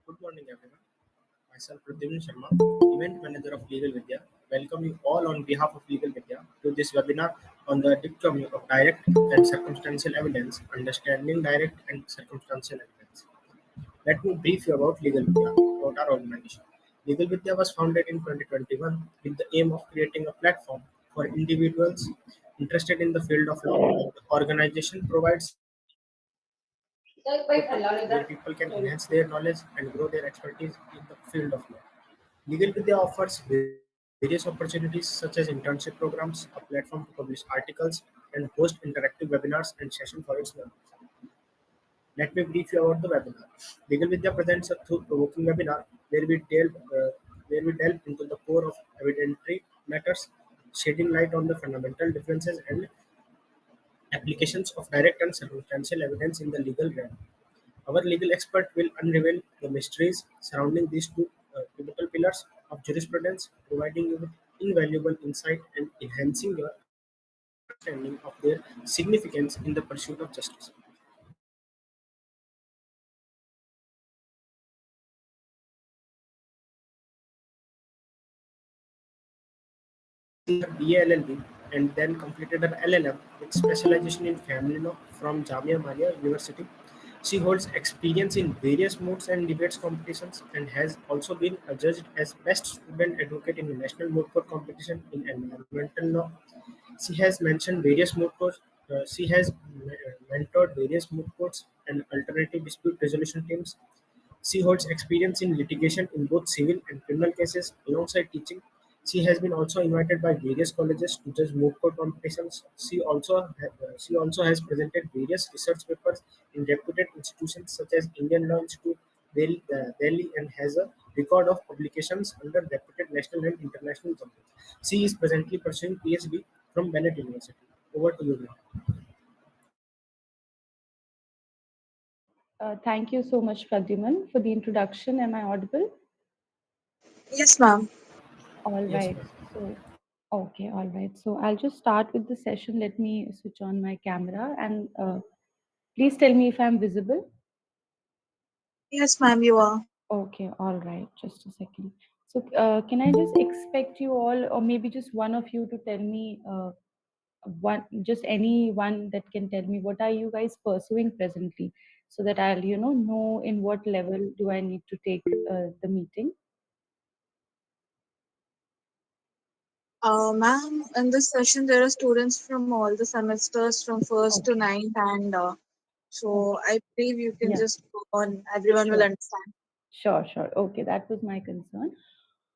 Good morning, everyone. Myself, Pradyumna Sharma, Event Manager of Legal Vidya. Welcome you all on behalf of Legal Vidya to this webinar on the dichotomy of direct and circumstantial evidence, understanding direct and circumstantial evidence. Let me brief you about Legal Vidya, about our organization. Legal Vidya was founded in 2021 with the aim of creating a platform for individuals interested in the field of law. The organization provides portal where people can enhance their knowledge and grow their expertise in the field of law. Legal Vidya offers various opportunities such as internship programs, a platform to publish articles, and host interactive webinars and sessions for its members. Let me brief you about the webinar. Legal Vidya presents a thought-provoking webinar where we delve into the core of evidentiary matters, shedding light on the fundamental differences and applications of direct and circumstantial evidence in the legal realm. Our legal expert will unravel the mysteries surrounding these two pivotal pillars of jurisprudence, providing you with invaluable insight and enhancing your understanding of their significance in the pursuit of justice. She received her BA LLB and then completed her LLM with specialization in family law from Jamia Millia University. She holds experience in various moots and debates competitions and has also been adjudged as best student advocate in the National Moot Court competition in environmental law. She has mentioned various moot courts. She has mentored various moot courts and alternative dispute resolution teams. She holds experience in litigation in both civil and criminal cases alongside teaching. She has been also invited by various colleges to judge moot court competitions. She also has presented various research papers in reputed institutions such as Indian Law Institute, Delhi, and has a record of publications under reputed national and international journals. She is presently pursuing PhD from Bennett University. Over to you, Neha. Thank you so much, Pradyuman, for the introduction. Am I audible? Yes, ma'am. All Yes, right. ma'am. So, okay, all right. So I'll just start with the session. Let me switch on my camera and please tell me if I'm visible. Yes, ma'am, you are. Okay, all right. Just a second. So, can I just expect you all, or maybe just one of you, to tell me just any one that can tell me what are you guys pursuing presently, so that I'll know in what level do I need to take the meeting. Ma'am, in this session, there are students from all the semesters from first to Okay. ninth, and so Okay. I believe you can Yeah. just go on. Everyone will Sure. understand. Sure. Sure. Okay. That was my concern.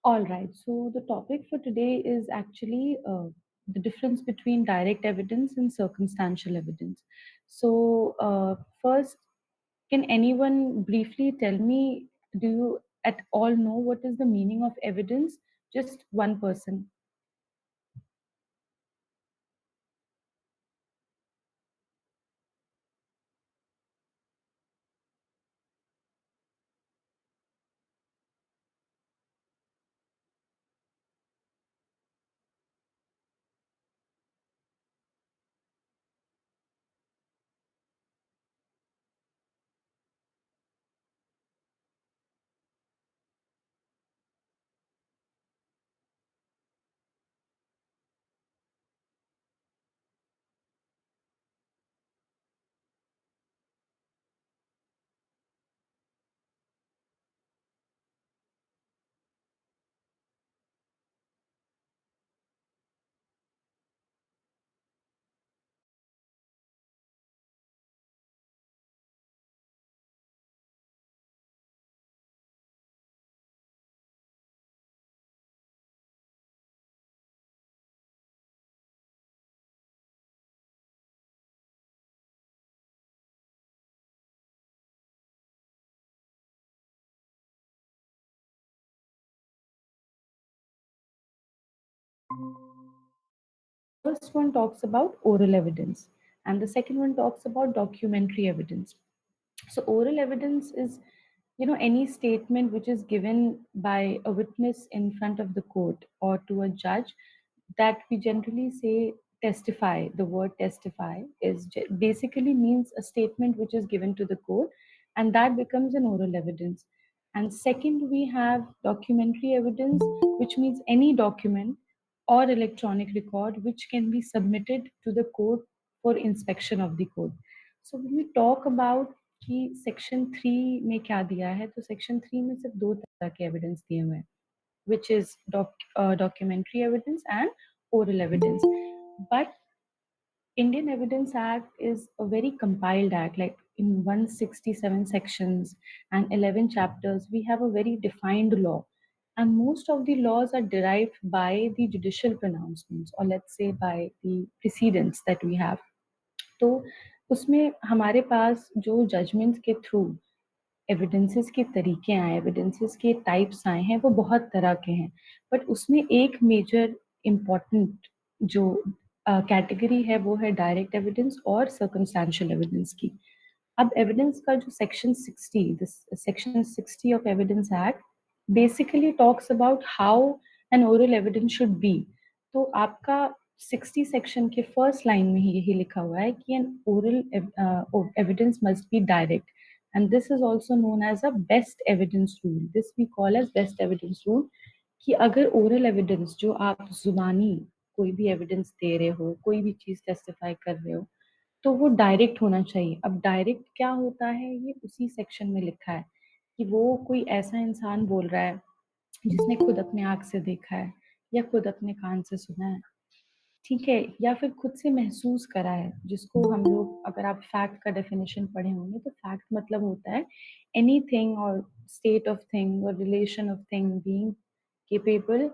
All right. So the topic for today is actually the difference between direct evidence and circumstantial evidence. So first, can anyone briefly tell me? Do you at all know what is the meaning of evidence? Just one person. First one talks about oral evidence, and the second one talks about documentary evidence. So oral evidence is, any statement which is given by a witness in front of the court or to a judge, that we generally say testify. The word testify basically means a statement which is given to the court, and that becomes an oral evidence. And second, we have documentary evidence, which means any document or electronic record which can be submitted to the court for inspection of the court. So when we talk about कि section 3 में क्या दिया है, तो section 3 में सिर्फ दो तरह के एविडेंस दिए हुए हैं, which is documentary evidence and oral evidence. But Indian Evidence Act is a very compiled act, like in 167 sections and 11 chapters, we have a very defined law. And most of the laws are derived by the judicial pronouncements, or let's say by the precedents that we have. तो उसमें हमारे पास जो judgements के through evidences के तरीके आए, evidences के types आए हैं, वो बहुत तरह के हैं। बट उसमें एक मेजर इम्पॉर्टेंट जो कैटेगरी है वो है डायरेक्ट एविडेंस और सर्कमस्टेंशियल एविडेंस की। अब एविडेंस का जो section 60, this section 60 of evidence act basically talks about how an oral evidence should be. तो आपका 60 सेक्शन के फर्स्ट लाइन में ही यही लिखा हुआ है कि N oral evidence must be direct, and this is also known as a best evidence rule. This we call as best evidence rule कि अगर ओरल एविडेंस जो आप जुबानी कोई भी एविडेंस दे रहे हो, कोई भी चीज टेस्टिफाई कर रहे हो, तो वो डायरेक्ट होना चाहिए। अब डायरेक्ट क्या होता है, ये उसी सेक्शन में लिखा है कि वो कोई ऐसा इंसान बोल रहा है जिसने खुद अपने आंख से देखा है या खुद अपने कान से सुना है, ठीक है, या फिर खुद से महसूस करा है, जिसको हम लोग, अगर आप फैक्ट का डेफिनेशन पढ़े होंगे तो फैक्ट मतलब होता है एनीथिंग और स्टेट ऑफ थिंग और relation of thing being capable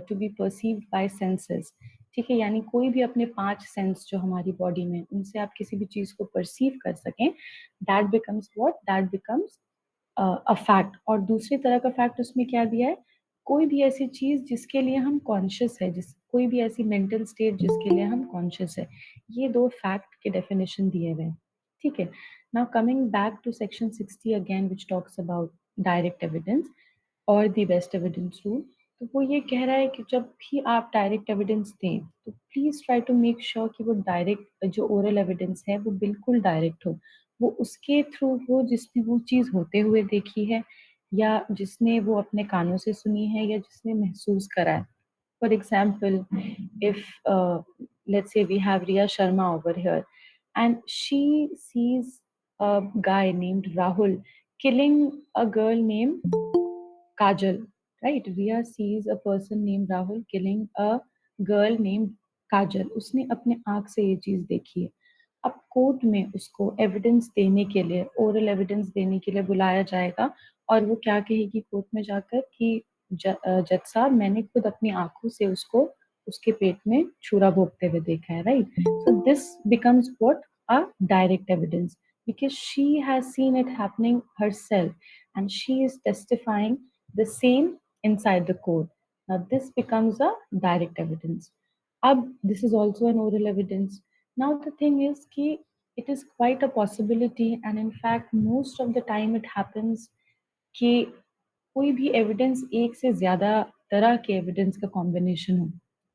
to be perceived by senses. ठीक है, यानी कोई भी अपने 5 सेंस जो हमारी बॉडी में, उनसे आप किसी भी चीज को परसीव कर सकें, that becomes what, that becomes a fact. और दूसरी तरह का फैक्ट उसमें क्या दिया है, कोई भी ऐसी चीज जिसके लिए हम कॉन्शियस है, जिस कोई भी ऐसी मेंटल स्टेट जिसके लिए हम कॉन्शियस है, ये दो फैक्ट के डेफिनेशन दिए हुए हैं। ठीक है, now coming back to section 60 again which talks about direct evidence और द बेस्ट एविडेंस रूल। तो वो ये कह रहा है कि जब भी आप डायरेक्ट एविडेंस दें तो please try to make sure कि वो डायरेक्ट जो ओरल एविडेंस है वो बिल्कुल डायरेक्ट हो, वो उसके थ्रू हो जिसने वो चीज होते हुए देखी है, या जिसने वो अपने कानों से सुनी है, या जिसने महसूस करा है। For example, if let's say we have Riya Sharma over here and she sees a guy named Rahul killing a girl named Kajal, right? Riya sees a person named Rahul killing a girl named Kajal. उसने अपने आँख से ये चीज देखी है। अब court में उसको एविडेंस देने के लिए, ओरल एविडेंस देने के लिए बुलाया जाएगा, और वो क्या कहेगी कोर्ट में जाकर कि जज साहब, मैंने खुद अपनी आंखों से उसको उसके पेट में छुरा भोंकते हुए देखा है, right? So this becomes what, a direct evidence, because she has seen it happening herself and she is testifying the same inside the court. Now this becomes a direct evidence. This is also an oral evidence. Now the thing is कि it is quite a possibility, and in fact most of the time it happens कि कोई भी evidence एक से ज्यादा तरह के evidence का कॉम्बिनेशन हो।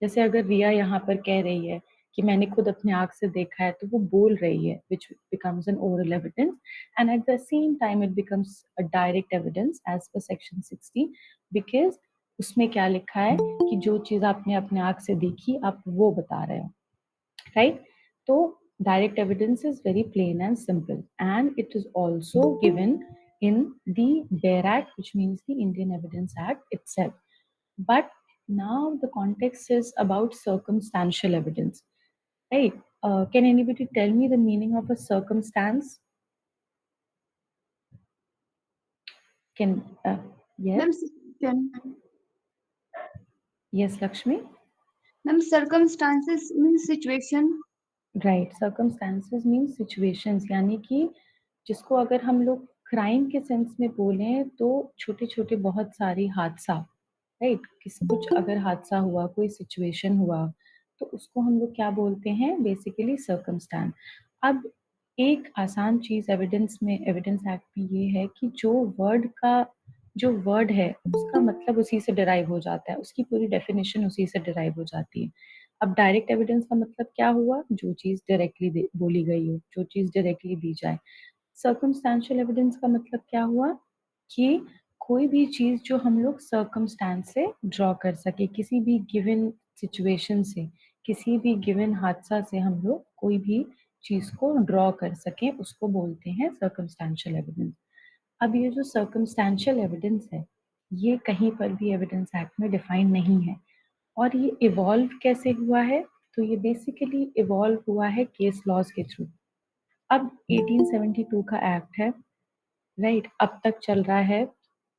जैसे अगर रिया यहाँ पर कह रही है कि मैंने खुद अपने आंख से देखा है, तो वो बोल रही है, which becomes an oral evidence, and at the same time it becomes a direct evidence as per section 60, because उसमें क्या लिखा है कि जो चीज आपने अपने आंख से देखी आप वो बता रहे हो, right? So direct evidence is very plain and simple, and it is also given in the BEAR Act, which means the Indian Evidence Act itself. But now the context is about circumstantial evidence, right? Can anybody tell me the meaning of a circumstance? Can Ma'am, yes, can yes, Lakshmi? ma'am, circumstances means situation. Right, circumstances means situations, यानी कि जिसको अगर हम लोग crime के sense में बोलें तो छोटे छोटे बहुत सारे हादसा, राइट? किसी कुछ अगर हादसा हुआ, कोई सिचुएशन हुआ, तो उसको हम लोग क्या बोलते हैं, बेसिकली सर्कमस्टांस। अब एक आसान चीज एविडेंस में, एविडेंस एक्ट में ये है कि जो वर्ड है उसका मतलब उसी से डिराइव हो जाता है, उसकी पूरी डेफिनेशन उसी से डिराइव हो जाती है। अब डायरेक्ट एविडेंस का मतलब क्या हुआ, जो चीज डायरेक्टली बोली गई हो, जो चीज डायरेक्टली दी जाए। सर्कमस्टेंशियल एविडेंस का मतलब क्या हुआ कि कोई भी चीज जो हम लोग सर्कमस्टांस से ड्रॉ कर सके, किसी भी गिवन सिचुएशन से, किसी भी गिवन हादसा से हम लोग कोई भी चीज को ड्रॉ कर सके, उसको बोलते हैं सर्कमस्टेंशियल एविडेंस। अब ये जो सर्कमस्टेंशियल एविडेंस है, ये कहीं पर भी एविडेंस एक्ट में डिफाइन नहीं है। और ये इवॉल्व कैसे हुआ है? तो ये बेसिकली इवॉल्व हुआ है केस लॉज के थ्रू। अब 1872 का एक्ट है, राइट, अब तक चल रहा है,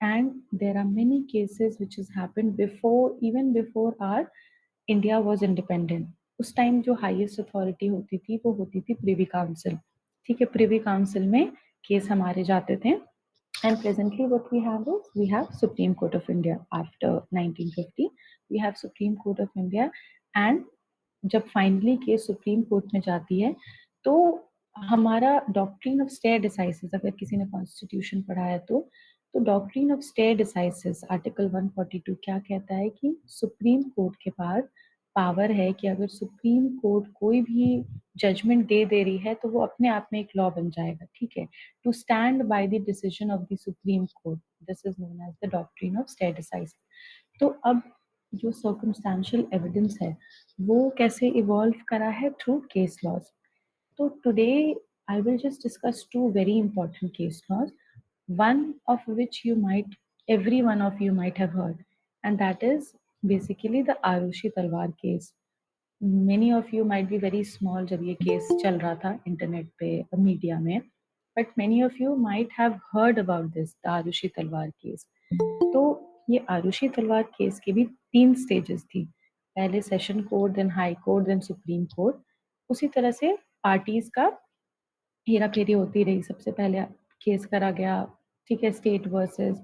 and there are many cases which is happened before, even before our India was independent. उस टाइम जो हाईएस्ट अथॉरिटी होती थी वो होती थी प्रिवी काउंसिल। ठीक है, प्रिवी काउंसिल में केस हमारे जाते थे। And presently, what we have is we have Supreme Court of India. After 1950, we have Supreme Court of India, and जब फाइनली केस सुप्रीम कोर्ट में जाती है, तो हमारा डॉक्ट्रिन ऑफ स्टेयर डिसाइसिस, अगर किसी ने कॉन्स्टिट्यूशन पढ़ा है तो doctrine of stare decisis article 142 क्या कहता है कि सुप्रीम कोर्ट के पास पावर है कि अगर सुप्रीम कोर्ट कोई भी जजमेंट दे रही है तो वो अपने आप में एक लॉ बन जाएगा। ठीक है, to stand by the decision of the supreme court, this is known as the doctrine of stare decisis. तो अब जो सर्कमस्टेंशियल एविडेंस है वो कैसे इवॉल्व करा है? Through case laws. तो today I will just discuss two very important case laws, one of which you might, every one of you might have heard, and that is basically the Arushi Talwar case. Many of you might be very small जब ये case चल रहा था internet पे, media में, but many of you might have heard about this, the Arushi Talwar case. तो ये आरुषि तलवार केस के भी 3 स्टेजेस थी, पहले session court, then high court, then supreme court. उसी तरह से पार्टीज का हेरा फेरी होती रही। सबसे पहले केस करा गया, ठीक है, स्टेट वर्सेस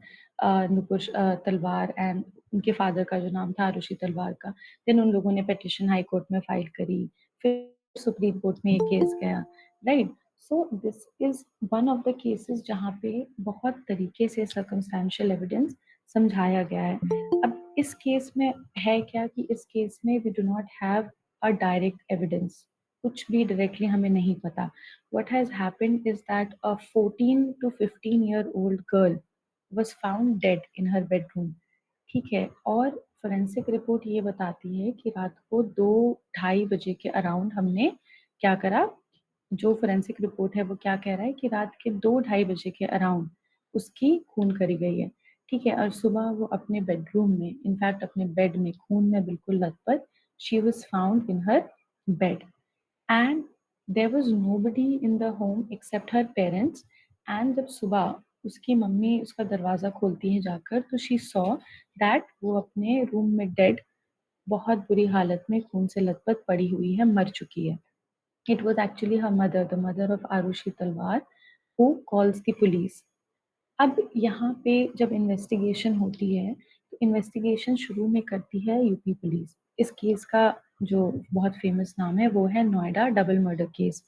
नुपुर तलवार एंड उनके फादर का जो नाम था आरुषि तलवार का। देन उन लोगों ने पिटिशन हाई कोर्ट में फाइल करी, फिर सुप्रीम कोर्ट में ये केस गया, right. So this is one of the cases जहाँ पे बहुत तरीके से सर्कमस्टेंशियल एविडेंस समझाया गया है। अब इस केस में है क्या कि इस केस में we do not have a direct evidence, कुछ भी डायरेक्टली हमें नहीं पता। What has happened is that a 14 to 15-year-old girl was found dead in her bedroom. ठीक है, और फोरेंसिक रिपोर्ट ये बताती है कि रात को 2-2:30 बजे के अराउंड हमने क्या करा, जो फोरेंसिक रिपोर्ट है वो क्या कह रहा है कि रात के 2-2:30 बजे के अराउंड उसकी खून करी गई है। ठीक है, और सुबह वो अपने बेडरूम में, इनफैक्ट अपने बेड में खून में बिल्कुल लथपथ, she was found in her bed, and there was nobody in the home except her parents. And जब सुबह उसकी मम्मी उसका दरवाजा खोलती है जाकर, तो she saw that वो अपने रूम में डेड, बहुत बुरी हालत में खून से लथपथ पड़ी हुई है, मर चुकी है। It was actually her mother, the mother of Arushi Talwar, who calls the police. अब यहाँ पे जब इन्वेस्टिगेशन होती है तो इन्वेस्टिगेशन शुरू में करती है यूपी पुलिस। इस केस का जो बहुत फेमस नाम है वो है Noida double murder case.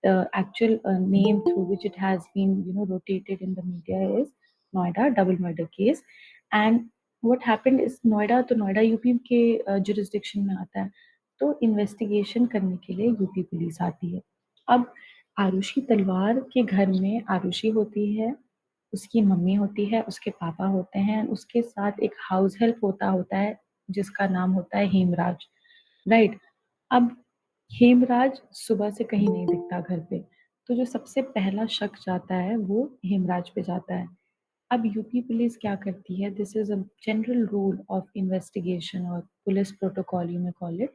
The actual name through which it has been rotated in the media is Noida double murder case. And what happened is Noida, तो नोएडा यूपी के जुरिस्डिक्शन में आता है, तो इन्वेस्टिगेशन करने के लिए यूपी पुलिस आती है। अब आरुषि तलवार के घर में आरुषि होती है, उसकी मम्मी होती है, उसके पापा होते हैं, उसके साथ एक हाउस हेल्प होता है जिसका नाम होता है हेमराज, राइट। अब हेमराज सुबह से कहीं नहीं दिखता घर पे, तो जो सबसे पहला शक जाता है वो हेमराज पे जाता है। अब यूपी पुलिस क्या करती है, this is a general rule of investigation और police protocol you may call it,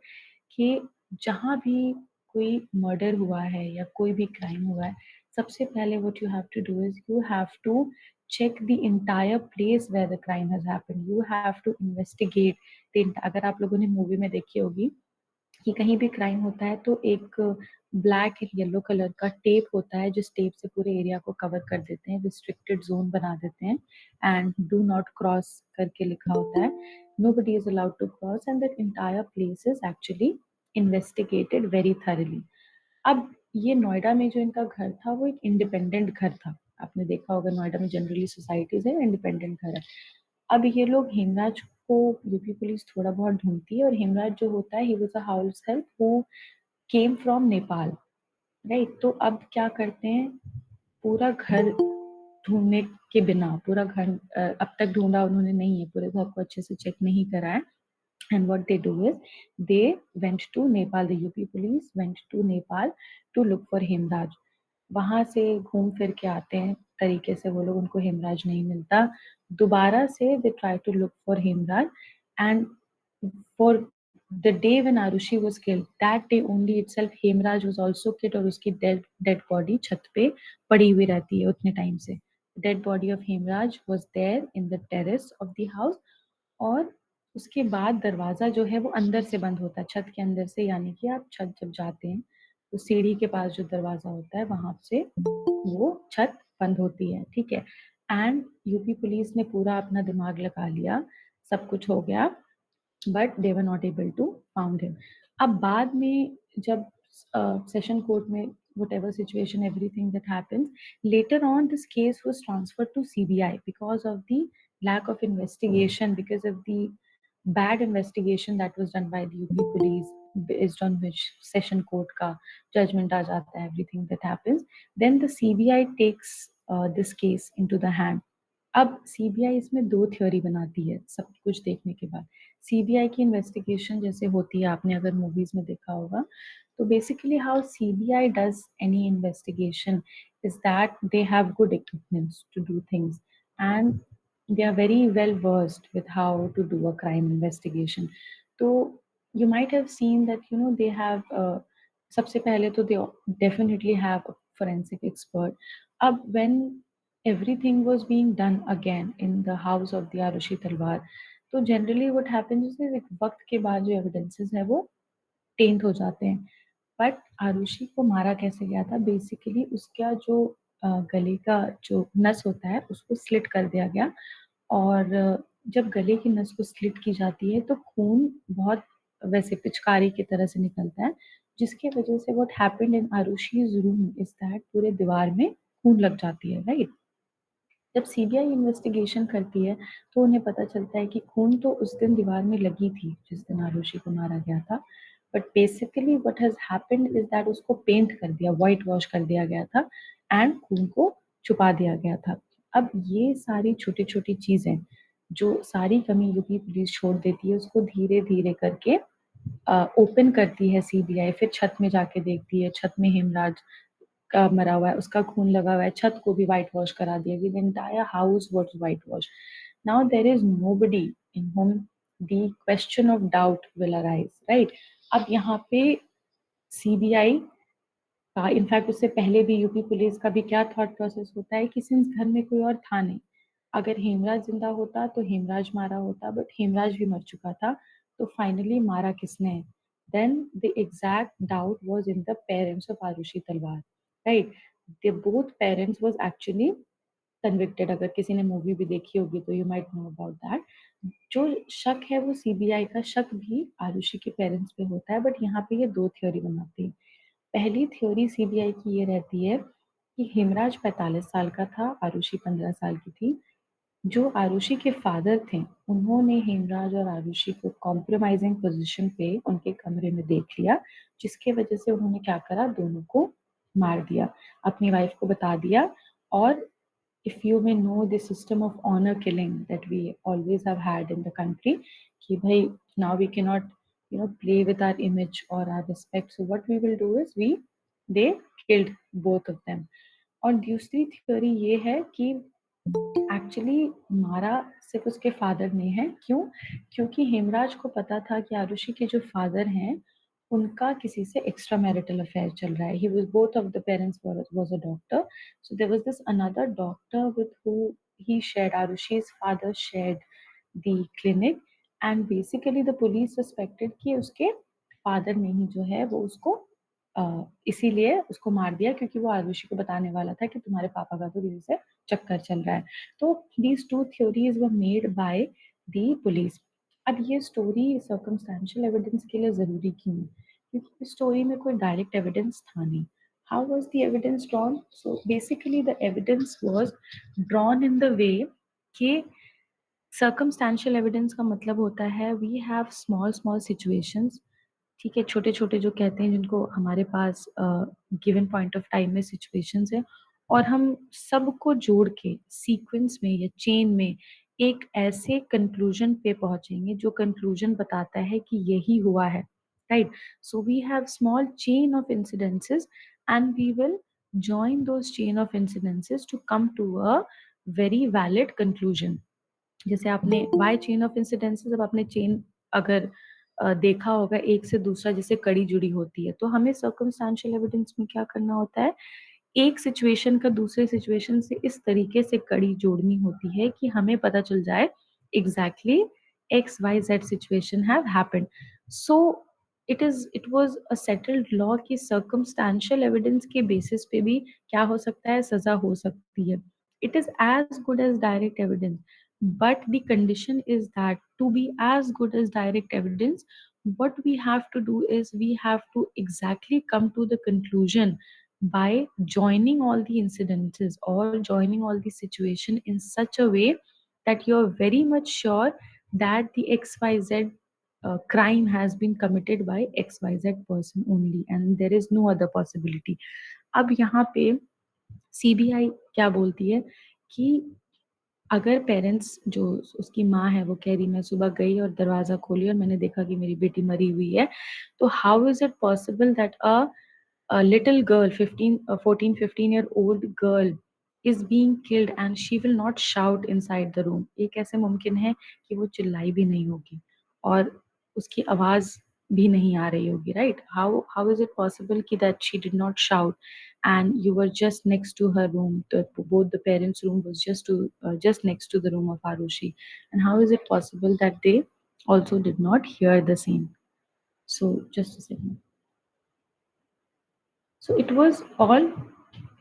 कि जहाँ भी कोई मर्डर हुआ है या कोई भी क्राइम हुआ है, सबसे पहले what you have to do is you have to check the entire place where the crime has happened. You have to investigate the अगर आप लोगों ने मूवी में देखी होगी कि कहीं भी क्राइम होता है तो एक ब्लैक येलो कलर का टेप होता है, जिस टेप से पूरे एरिया को कवर कर देते हैं, रिस्ट्रिक्टेड जोन बना देते हैं, एंड डू नॉट क्रॉस करके लिखा होता है, nobody is allowed to cross, and that entire place is actually investigated very thoroughly. अब ये नोएडा में जो इनका घर था वो एक इंडिपेंडेंट घर था। आपने देखा होगा नोएडा में जनरली सोसाइटीज है, इंडिपेंडेंट घर है। अब ये लोग हेमराज को यूपी पुलिस थोड़ा बहुत ढूंढती है, और हेमराज जो होता है he was a house help who came from Nepal, right. तो अब क्या करते हैं, पूरा घर ढूंढने के बिना, पूरा घर अब तक ढूंढा उन्होंने नहीं है, पूरे घर को अच्छे से चेक नहीं करा है. And what they do is they went to Nepal. The UP police went to Nepal to look for Hemraj. वहां से घूम फिर के आते हैं तरीके से वो लोग, उनको हेमराज नहीं मिलता. दोबारा से they try to look for Hemraj, and for the day when Aarushi was killed, that day only itself Hemraj was also killed, और उसकी डेड बॉडी छत पे पड़ी हुई रहती है उतने टाइम से. Dead body of Hemraj was there in the terrace of the house. और उसके बाद दरवाजा जो है वो अंदर से बंद होता है, छत के अंदर से, यानी कि आप छत जब जाते हैं तो सीढ़ी के पास जो दरवाजा होता है वहां से वो छत बंद होती है. ठीक है. एंड यूपी पुलिस ने पूरा अपना दिमाग लगा लिया, सब कुछ हो गया, but they were not able to found him. अब बाद में जब सेशन कोर्ट में whatever situation, everything that happens, later on this case was transferred to CBI because of the lack of investigation, because of the bad investigation that was done by the UP police, based on which session court ka judgment aa jata hai, everything that happens. Then the CBI takes this case into the hand. अब CBI इसमें दो theory बनाती है सब कुछ देखने के बाद. सीबीआई की इन्वेस्टिगेशन जैसे होती है, आपने अगर मूवीज में देखा होगा, तो basically how CBI does any investigation is that they have good equipments to do things, and they are very well versed with how to do a crime investigation. So you might have seen that they have सबसे पहले तो they definitely have a forensic expert. अब when everything was being done again in the house of the Arushi Talwar, तो generally what happens is एक वक्त के बाद जो evidences है वो टेंट हो जाते हैं. बट आरुषि को मारा कैसे गया था, बेसिकली उसका जो गले का जो नस होता है उसको स्लिट कर दिया गया. और जब गले की नस को स्लिट की जाती है तो खून बहुत वैसे पिचकारी की तरह से निकलता है, जिसकी वजह से what happened in Aarushi's room is that पूरे दीवार में खून लग जाती है. राइट. जब सीबीआई इन्वेस्टिगेशन करती है तो उन्हें पता चलता है कि खून तो उस दिन दीवार में लगी थी जिस दिन आरुषि को मारा गया था, but basically what has happened is that उसको पेंट कर दिया, व्हाइट वॉश कर दिया गया था, एंड खून को छुपा दिया गया था. अब ये सारी छोटी छोटी चीजें जो सारी कमी यूपी पुलिस छोड़ देती है, उसको धीरे धीरे करके ओपन करती है सीबीआई. फिर छत में जाके देखती है, छत में हेमराज का मरा हुआ है, उसका खून लगा हुआ है, छत को भी व्हाइट वॉश करा दिया, the entire house was white wash. Now there is nobody in whom the question of doubt will arise, right? अब यहाँ पे सीबीआई का, इनफैक्ट उससे पहले भी यूपी पुलिस का भी क्या थॉट प्रोसेस होता है कि सिंस घर में कोई और था नहीं, अगर हेमराज जिंदा होता तो हेमराज मारा होता, बट हेमराज भी मर चुका था, तो फाइनली मारा किसने है? Then the exact doubt was in the parents of Aarushi Talwar. Right. They both parents was actually convicted. अगर किसी ने मूवी भी देखी होगी तो you might know about that. जो शक है वो सीबीआई का शक भी आरुषि के पेरेंट्स पे होता है, बट यहाँ पे ये दो थ्योरी बनाती है. पहली थ्योरी सीबीआई की ये रहती है कि हेमराज 45 साल का था, आरुषि 15 साल की थी. जो आरुषि के फादर थे उन्होंने हेमराज और आरुषि को कॉम्प्रोमाइजिंग पोजीशन पे उनके कमरे में देख लिया, जिसके वजह से उन्होंने क्या करा, दोनों को मार दिया, अपनी वाइफ को बता दिया. और if you may know the system of honor killing that we always have had in the country, कि भाई now we cannot play with our image or our respect, so what we will do is they killed both of them. और दूसरी theory ये है कि actually मारा सिर्फ उसके फादर ने है. क्यों? क्योंकि हेमराज को पता था कि आरुषि के जो फादर हैं उनका किसी से एक्स्ट्रा मैरिटल अफेयर चल रहा है. He was both of the parents was a doctor, so there was this another doctor with who he shared, Aarushi's father shared the clinic, and basically the police suspected कि उसके father ने ही जो है वो उसको इसीलिए उसको मार दिया क्योंकि वो आरुषि को बताने वाला था कि तुम्हारे पापा का तो किसी से चक्कर चल रहा है. तो these two theories were made by the police. अब ये स्टोरी सर्कमस्टेंशियल एविडेंस के लिए ज़रूरी क्यों है? क्योंकि इस स्टोरी में कोई डायरेक्ट एविडेंस था नहीं. How was the evidence drawn? So basically the evidence was drawn in the way कि सर्कमस्टेंशियल एविडेंस का मतलब होता है we have small small situations. ठीक है, छोटे छोटे जो कहते हैं जिनको हमारे पास गिवन पॉइंट ऑफ टाइम में सिचुएशंस है, और हम सबको जोड़ के सीक्वेंस में या चेन में एक ऐसे कंक्लूजन पे पहुंचेंगे जो कंक्लूजन बताता है कि यही हुआ है, right? So we have small chain of incidences and we will join those chain of incidences to come to a very valid conclusion. जैसे आपने बाय चेन ऑफ इंसिडेंसेस, अब आपने चेन अगर देखा होगा एक से दूसरा जैसे कड़ी जुड़ी होती है, तो हमें सर्कमस्टेंशियल एविडेंस में क्या करना होता है, एक सिचुएशन का दूसरे सिचुएशन से इस तरीके से कड़ी जोड़नी होती है कि हमें पता चल जाए exactly X Y Z situation have happened. So it was a settled law कि सर्कमस्टेंशियल एविडेंस के बेसिस पे भी क्या हो सकता है, सजा हो सकती है. It is as good as direct evidence, but the condition is that to be as good as direct evidence, what we have to do is we have to exactly come to the conclusion by joining all the incidences or joining all the situation in such a way that you're very much sure that the xyz crime has been committed by xyz person only and there is no other possibility. अब यहाँ पे CBI क्या बोलती है कि अगर parents जो उसकी माँ है वो कह रही मैं सुबह गई और दरवाजा खोली और मैंने देखा कि मेरी बेटी मरी हुई है, तो how is it possible that a little girl 14-15 year old girl is being killed and she will not shout inside the room? ये कैसे मुमकिन है कि वो चिल्लाई भी नहीं होगी और उसकी आवाज भी नहीं आ रही होगी, right? How is it possible कि that she did not shout and you were just next to her room, both the parents room was just next to the room of Arushi, and how is it possible that they also did not hear the same? So just a second. So it was all,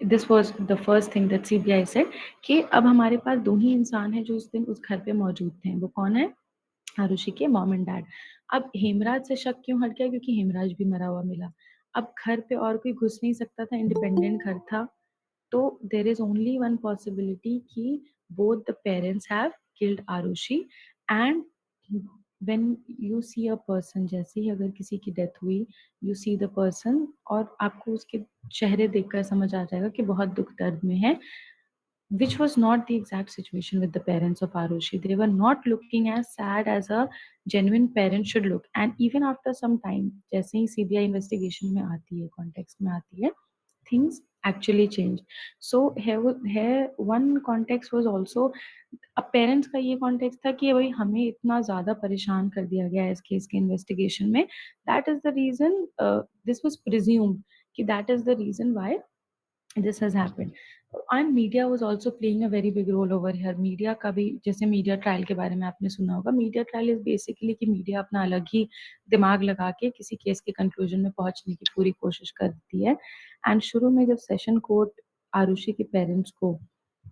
this was the first thing that CBI said कि अब हमारे पास दो ही इंसान हैं जो उस दिन उस घर पे मौजूद थे. वो कौन है? आरुषि के मॉम एंड डैड. अब हेमराज से शक क्यों हट गया? क्योंकि हेमराज भी मरा हुआ मिला. अब घर पे और कोई घुस नहीं सकता था, इंडिपेंडेंट घर था, तो there is only one possibility कि both the parents have killed Arushi. And when you see a person, जैसे ही अगर किसी की डेथ हुई, you see the person और आपको उसके चेहरे देखकर समझ आ जाएगा कि बहुत दुख दर्द में है, which was not the exact situation with the parents of Arushi. They were not looking as sad as a genuine parent should look. And even after some time, जैसे ही CBI investigation में आती है, context में आती है, things actually changed. So here one context was also, अब parents का ये कॉन्टेक्स्ट था कि भाई हमें इतना ज्यादा परेशान कर दिया गया है इस केस के इन्वेस्टिगेशन में, that is the reason, this was presumed कि that is the reason why this has happened. And media was also playing a very big role over here. Media का भी, जैसे मीडिया ट्रायल के बारे में आपने सुना होगा, मीडिया ट्रायल इज बेसिकली कि मीडिया अपना अलग ही दिमाग लगा के किसी केस के कंक्लूजन में पहुंचने की पूरी कोशिश करती है. एंड शुरू में जब सेशन कोर्ट आरुषि के पेरेंट्स को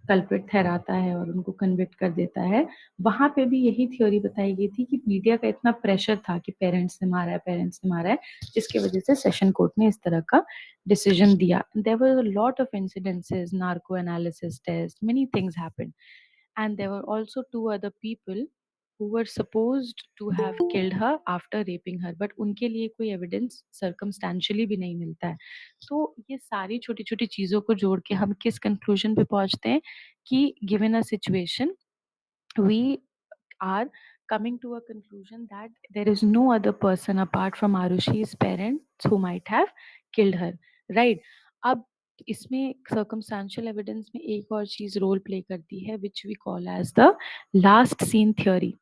कल्प्रिट ठहराता है और उनको कन्विक्ट कर देता है, वहां पे भी यही थ्योरी बताई गई थी कि मीडिया का इतना प्रेशर था कि पेरेंट्स ने मारा है, पेरेंट्स ने मारा है, जिसकी वजह से सेशन कोर्ट ने इस तरह का decision दिया. There were a lot of incidences, narco analysis test, many things happened. And there were also two other people who were supposed to have killed her after raping her, but उनके लिए कोई evidence circumstantially भी नहीं मिलता है. तो ये सारी छोटी छोटी चीजों को जोड़ के हम किस conclusion पे पहुंचते हैं कि given a situation we are coming to a conclusion that there is no other person apart from Arushi's parents who might have killed her, right? अब इसमें circumstantial evidence में एक और चीज रोल प्ले करती है which we call as the last scene theory.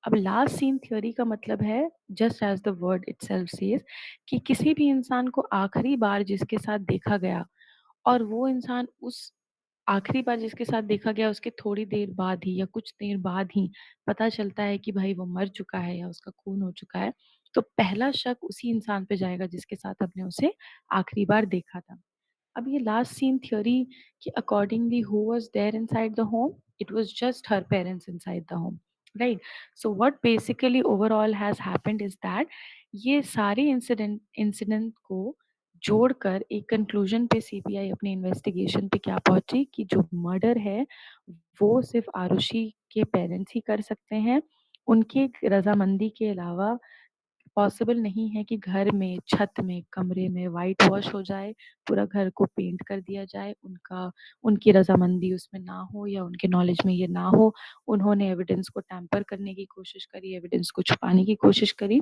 अब last scene theory का मतलब है, just as the word itself says, कि किसी भी इंसान को आखिरी बार जिसके साथ देखा गया और वो इंसान उस आखिरी बार जिसके साथ देखा गया उसके थोड़ी देर बाद ही या कुछ देर बाद ही पता चलता है कि भाई वो मर चुका है या उसका खून हो चुका है, तो पहला शक उसी इंसान पे जाएगा जिसके साथ हमने उसे आखिरी बार देखा था. अब ये लास्ट सीन थ्योरी कि accordingly who was there inside the home, it was just her parents inside the home, right? So what basically overall has happened is that ये सारे इंसिडेंट को जोड़कर एक कंक्लूजन पे सीबीआई अपने इन्वेस्टिगेशन पे क्या पहुंची कि जो मर्डर है वो सिर्फ आरुषि के पेरेंट्स ही कर सकते हैं. उनके रजामंदी के अलावा पॉसिबल नहीं है कि घर में, छत में, कमरे में व्हाइट वॉश हो जाए, पूरा घर को पेंट कर दिया जाए, उनकी रजामंदी उसमें ना हो या उनके नॉलेज में ये ना हो, उन्होंने एविडेंस को टैम्पर करने की कोशिश करी, एविडेंस को छुपाने की कोशिश करी।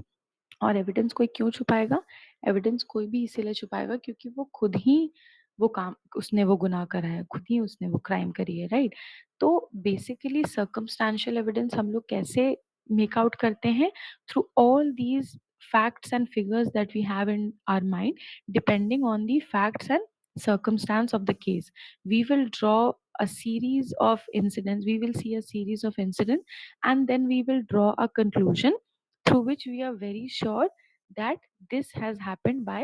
और एविडेंस कोई क्यों छुपाएगा? एविडेंस कोई भी इसीलिए छुपाएगा क्योंकि वो खुद ही वो गुनाह करा है, खुद ही उसने वो क्राइम करी है, राइट? तो बेसिकली सर्कमस्टेंशियल एविडेंस हम लोग कैसे मेक आउट करते हैं? Through all these facts and figures that we have in our mind, depending on the facts and circumstance of the case. We will draw a series of incidents, we will see a series of incidents, and then we will draw a conclusion through which we are very sure that this has happened by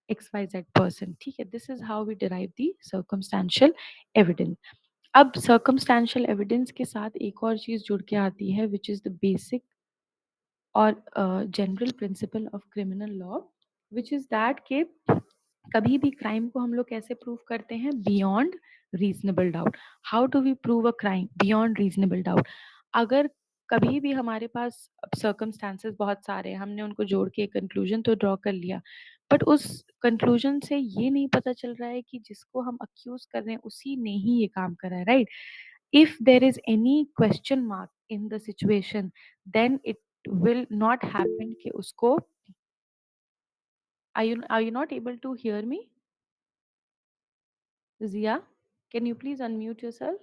XYZ person. ठीक है? This is how we derive the circumstantial evidence. अब circumstantial evidence के साथ एक और चीज जुड़ के आती है, which is the basic और general principle of criminal law, which is that के कभी भी क्राइम को हम लोग कैसे प्रूव करते हैं? Beyond reasonable doubt. How do we prove a crime beyond reasonable doubt? अगर कभी भी हमारे पास सर्कमस्टांसेस बहुत सारे हैं, हमने उनको जोड़ के एक कंक्लूजन तो ड्रॉ कर लिया, बट उस कंक्लूजन से ये नहीं पता चल रहा है कि जिसको हम अक्यूज कर रहे हैं उसी ने ही ये काम करा है, right? If there is any question mark in the situation, then it will not happen कि उसको, are you not able to hear me? Zia, can you please unmute yourself?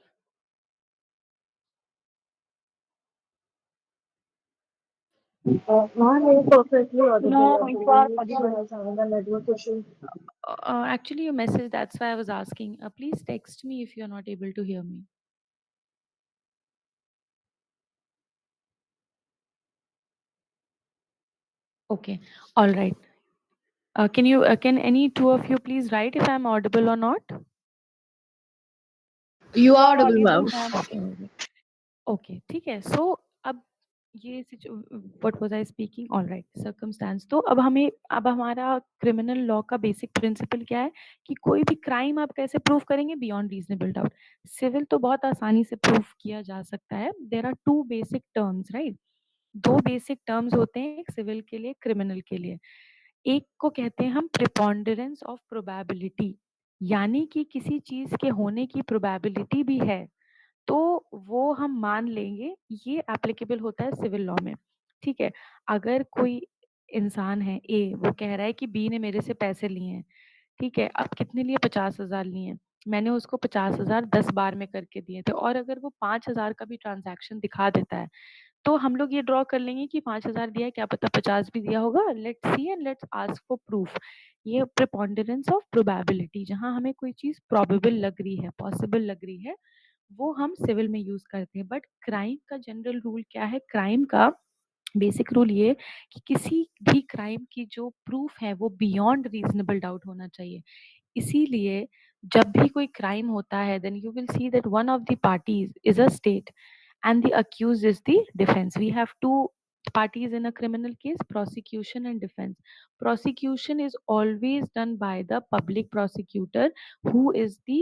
Ma'am, you're perfectly audible. No, you are Maybe audible. I was having a network issue. Actually your message, that's why I was asking. Please text me if you're not able to hear me. Okay, all right. Can any two of you please write if I'm audible or not? You are audible, Audible, ma'am. ma'am. Okay, okay, ठीक है। सो अब ये what was I speaking, all right, circumstance. तो अब हमारा criminal law का basic principle क्या है कि कोई भी क्राइम आप कैसे प्रूव करेंगे? Beyond reasonable doubt. सिविल तो बहुत आसानी से प्रूव किया जा सकता है। There are two basic terms, right? दो बेसिक टर्म्स होते हैं, एक सिविल के लिए, क्रिमिनल के लिए। एक को कहते हैं हम प्रिपोंडरेंस ऑफ प्रोबेबिलिटी, यानी कि किसी चीज के होने की प्रोबेबिलिटी भी है तो वो हम मान लेंगे। ये एप्लीकेबल होता है सिविल लॉ में, ठीक है? अगर कोई इंसान है ए, वो कह रहा है कि बी ने मेरे से पैसे लिए हैं, ठीक है? अब कितने लिए? 50,000 लिए हैं। मैंने उसको 50,000 10 बार में करके दिए थे, और अगर वो 5,000 का भी ट्रांजैक्शन दिखा देता है तो हम लोग ये ड्रॉ कर लेंगे कि 5,000 दिया है, क्या पता 50 भी दिया होगा। Let's see and let's ask for proof. ये प्रिपोंडरेंस ऑफ प्रोबेबिलिटी, जहां हमें कोई चीज प्रोबेबल लग रही है, पॉसिबल लग रही है, वो हम सिविल में यूज करते हैं। बट क्राइम का जनरल रूल क्या है? क्राइम का बेसिक रूल ये कि किसी भी क्राइम की जो प्रूफ है वो बियॉन्ड रीजनेबल डाउट होना चाहिए। इसीलिए जब भी कोई क्राइम होता है, then you will see that one of the parties is a state and the accused is the defense. We have two parties in a criminal case: prosecution and defense. Prosecution is always done by the public prosecutor, who is the